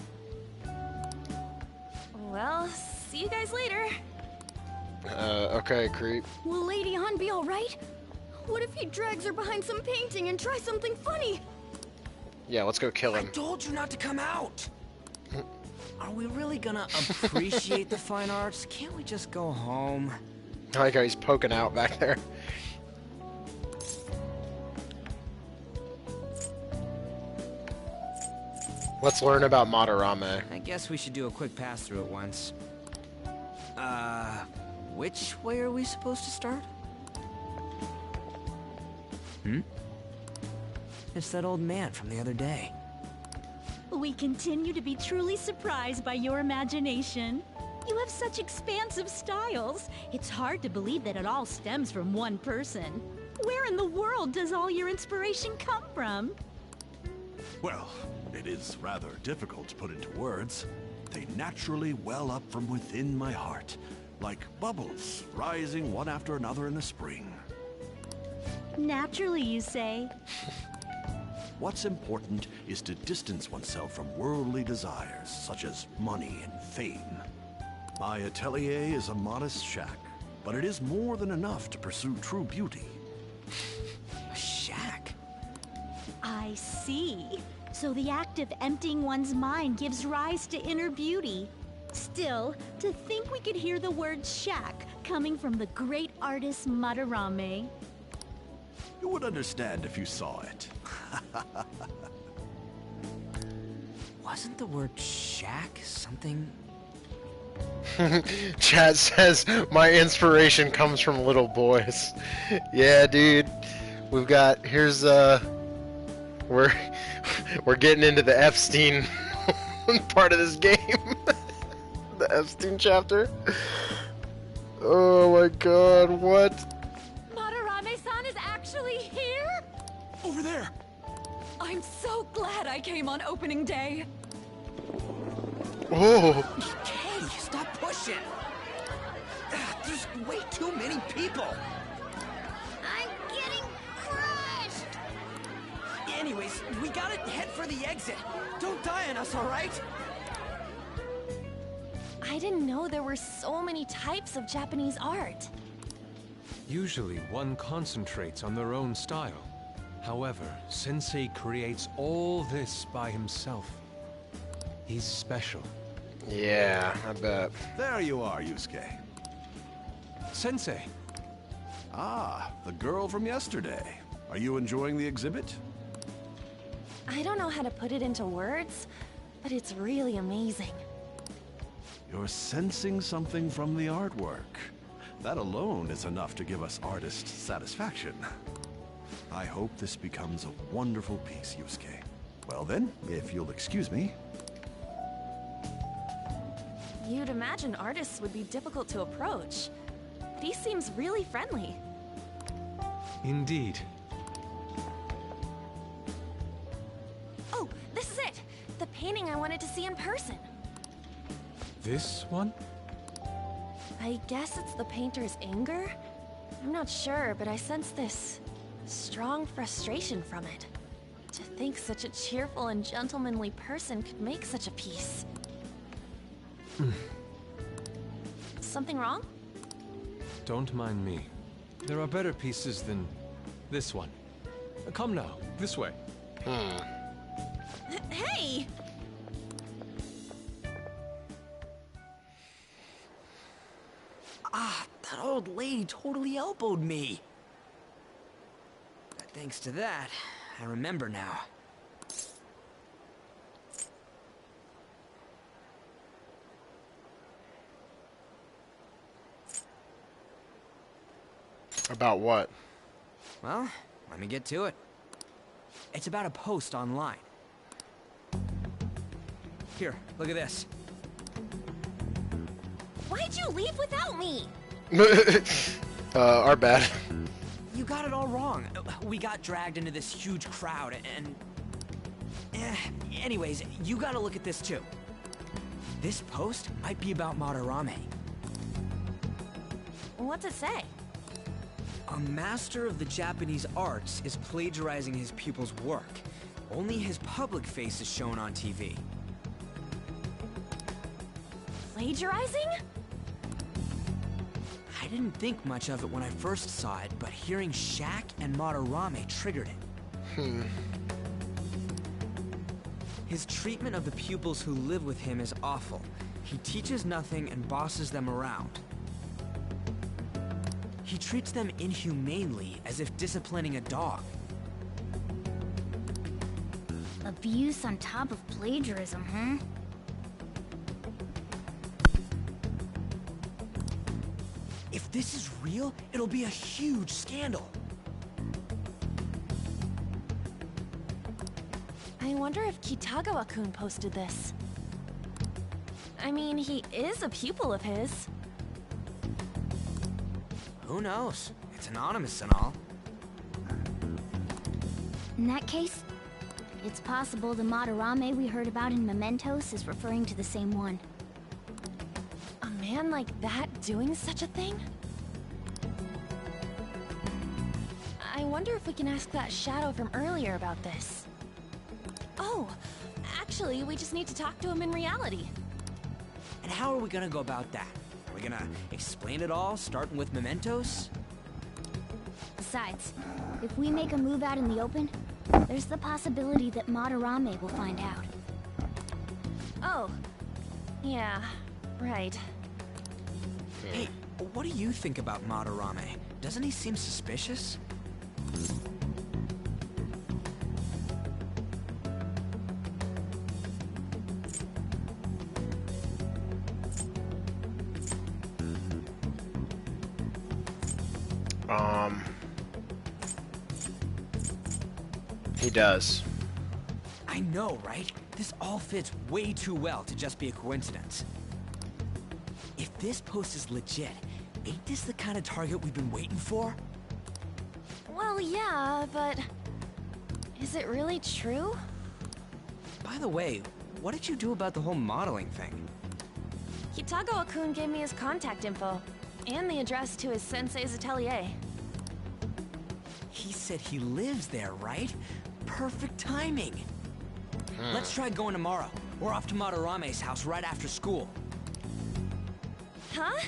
Well, see you guys later. Okay, creep. Will Lady Han be alright? What if he drags her behind some painting and tries something funny? Yeah, let's go kill him. I told you not to come out! Are we really gonna appreciate the fine arts? Can't we just go home? I like how he's poking out back there. Let's learn about Madarame. I guess we should do a quick pass through it once. Which way are we supposed to start? It's that old man from the other day. We continue to be truly surprised by your imagination. You have such expansive styles. It's hard to believe that it all stems from one person. Where in the world does all your inspiration come from? Well, it is rather difficult to put into words. They naturally well up from within my heart, like bubbles rising one after another in the spring. Naturally, you say. What's important is to distance oneself from worldly desires, such as money and fame. My atelier is a modest shack, but it is more than enough to pursue true beauty. A shack? I see. So the act of emptying one's mind gives rise to inner beauty. Still, to think we could hear the word shack coming from the great artist Madarame. You would understand if you saw it. Wasn't the word shack something? Chad says, my inspiration comes from little boys. Yeah, dude. We've got, here's, we're getting into the Epstein part of this game. The Epstein chapter. Oh my god, what? Madarame-san is actually here? Over there! I'm so glad I came on opening day. Oh. Hey, stop pushing! There's way too many people! I'm getting crushed! Anyways, we gotta head for the exit. Don't die on us, alright? I didn't know there were so many types of Japanese art. Usually, one concentrates on their own style. However, Sensei creates all this by himself. He's special. Yeah, I bet. There you are, Yusuke. Sensei! Ah, the girl from yesterday. Are you enjoying the exhibit? I don't know how to put it into words, but it's really amazing. You're sensing something from the artwork. That alone is enough to give us artist satisfaction. I hope this becomes a wonderful piece, Yusuke. Well then, if you'll excuse me. You'd imagine artists would be difficult to approach. But he seems really friendly. Indeed. Oh, this is it! The painting I wanted to see in person. This one? I guess it's the painter's anger? I'm not sure, but I sense this strong frustration from it. To think such a cheerful and gentlemanly person could make such a piece. Something wrong? Don't mind me. There are better pieces than this one. Come now, this way. Hey! Ah, that old lady totally elbowed me. Thanks to that, I remember now. About what? Well, let me get to it. It's about a post online. Here, look at this. Why'd you leave without me? Our bad. You got it all wrong. We got dragged into this huge crowd and... anyways, you gotta look at this too. This post might be about Madarame. What's it say? A master of the Japanese arts is plagiarizing his pupil's work. Only his public face is shown on TV. Plagiarizing? I didn't think much of it when I first saw it, but hearing Shaq and Madarame triggered it. His treatment of the pupils who live with him is awful. He teaches nothing and bosses them around. He treats them inhumanely, as if disciplining a dog. Abuse on top of plagiarism, huh? If this is real, it'll be a huge scandal. I wonder if Kitagawa-kun posted this. I mean, he is a pupil of his. Who knows? It's anonymous and all. In that case, it's possible the Madarame we heard about in Mementos is referring to the same one. A man like that doing such a thing? I wonder if we can ask that shadow from earlier about this. Oh, actually, we just need to talk to him in reality. And how are we gonna go about that? Are we gonna explain it all, starting with Mementos? Besides, if we make a move out in the open, there's the possibility that Madarame will find out. Oh, yeah, right. Hey, what do you think about Madarame? Doesn't he seem suspicious? He does. I know, right? This all fits way too well to just be a coincidence. If this post is legit, ain't this the kind of target we've been waiting for? Well, yeah, but... is it really true? By the way, what did you do about the whole modeling thing? Kitagawa-kun gave me his contact info, and the address to his sensei's atelier. He said he lives there, right? Perfect timing. Let's try going tomorrow. We're off to Madarame's house right after school. Huh?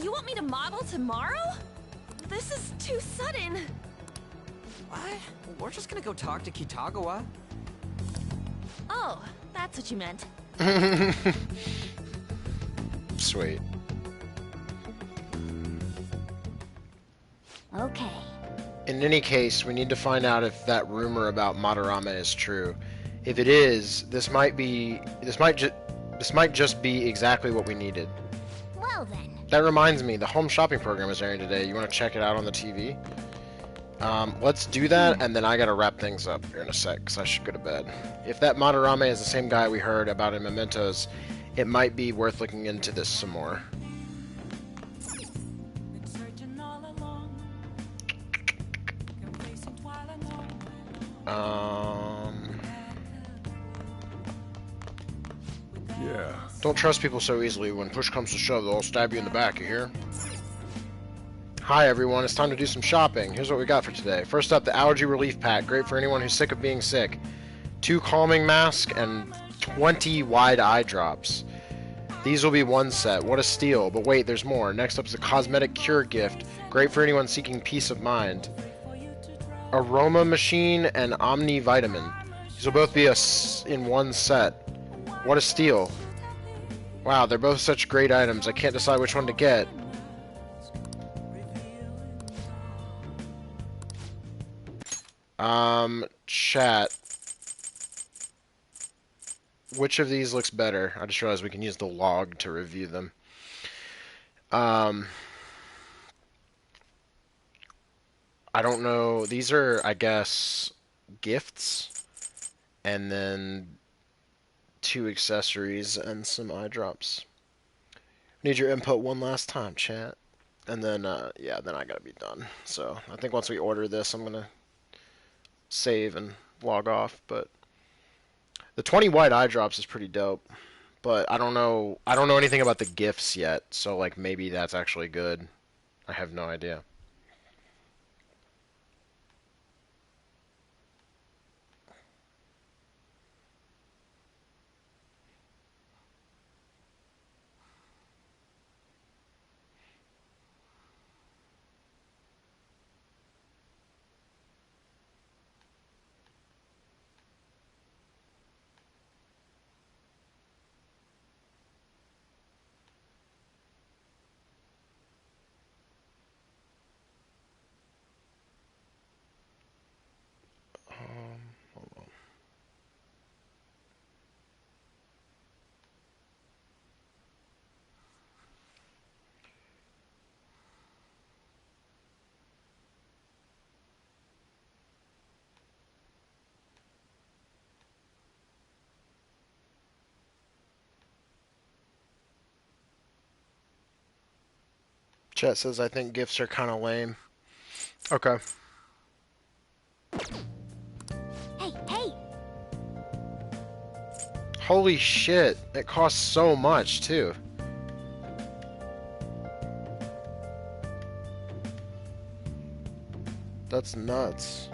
You want me to model tomorrow? This is too sudden. What? We're just gonna go talk to Kitagawa. Oh, that's what you meant. Sweet. Okay. In any case, we need to find out if that rumor about Madarame is true. If it is, this might just be exactly what we needed. Well then. That reminds me, the home shopping program is airing today. You want to check it out on the TV? Let's do that, and then I gotta wrap things up here in a sec, because I should go to bed. If that Madarame is the same guy we heard about in Mementos, it might be worth looking into this some more. Yeah. Don't trust people so easily. When push comes to shove, they'll all stab you in the back, you hear? Hi everyone, it's time to do some shopping. Here's what we got for today. First up, the Allergy Relief Pack. Great for anyone who's sick of being sick. 2 calming masks and 20 wide eye drops. These will be one set. What a steal. But wait, there's more. Next up is a Cosmetic Cure Gift. Great for anyone seeking peace of mind. Aroma Machine and Omni Vitamin. These will both be in one set. What a steal. Wow, they're both such great items. I can't decide which one to get. Chat. Which of these looks better? I just realized we can use the log to review them. I don't know. These are, I guess, gifts. And then 2 accessories and some eye drops. Need your input one last time, chat. And then, yeah, then I gotta be done. So, I think once we order this, I'm gonna save and log off. But the 20 wide eye drops is pretty dope. But I don't know anything about the gifts yet. So, like, maybe that's actually good. I have no idea. Hold on. Chat says I think gifts are kind of lame. Okay. Hey, hey! Holy shit, it costs so much too. That's nuts.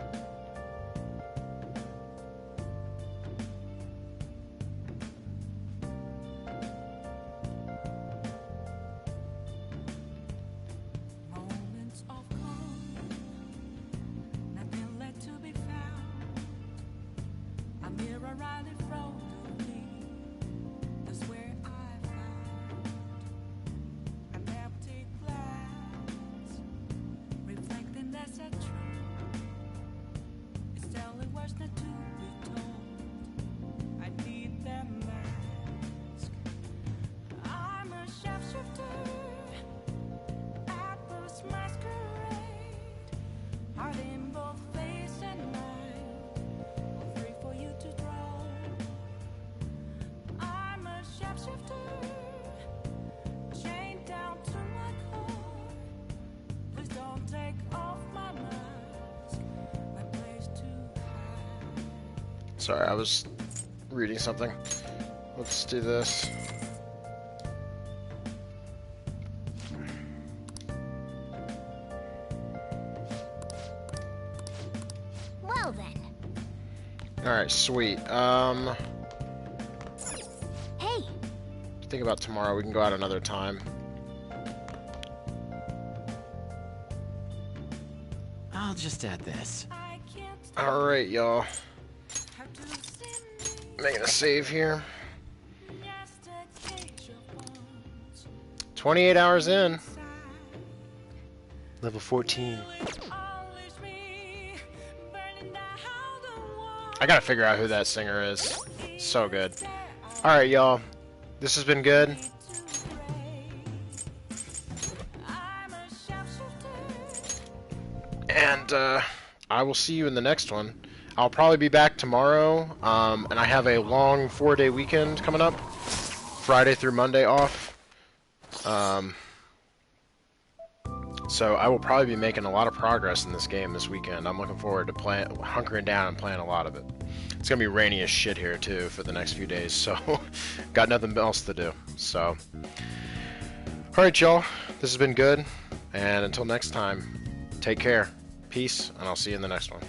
Sorry, I was reading something. Let's do this. Well then. Alright, sweet. Hey! Think about tomorrow. We can go out another time. I'll just add this. Alright, y'all. Making a save here. 28 hours in. Level 14. I gotta figure out who that singer is. So good. Alright, y'all. This has been good. And I will see you in the next one. I'll probably be back tomorrow, and I have a long 4-day weekend coming up. Friday through Monday off. So I will probably be making a lot of progress in this game this weekend. I'm looking forward to hunkering down and playing a lot of it. It's going to be rainy as shit here, too, for the next few days, so got nothing else to do. So, alright, y'all. This has been good, and until next time, take care, peace, and I'll see you in the next one.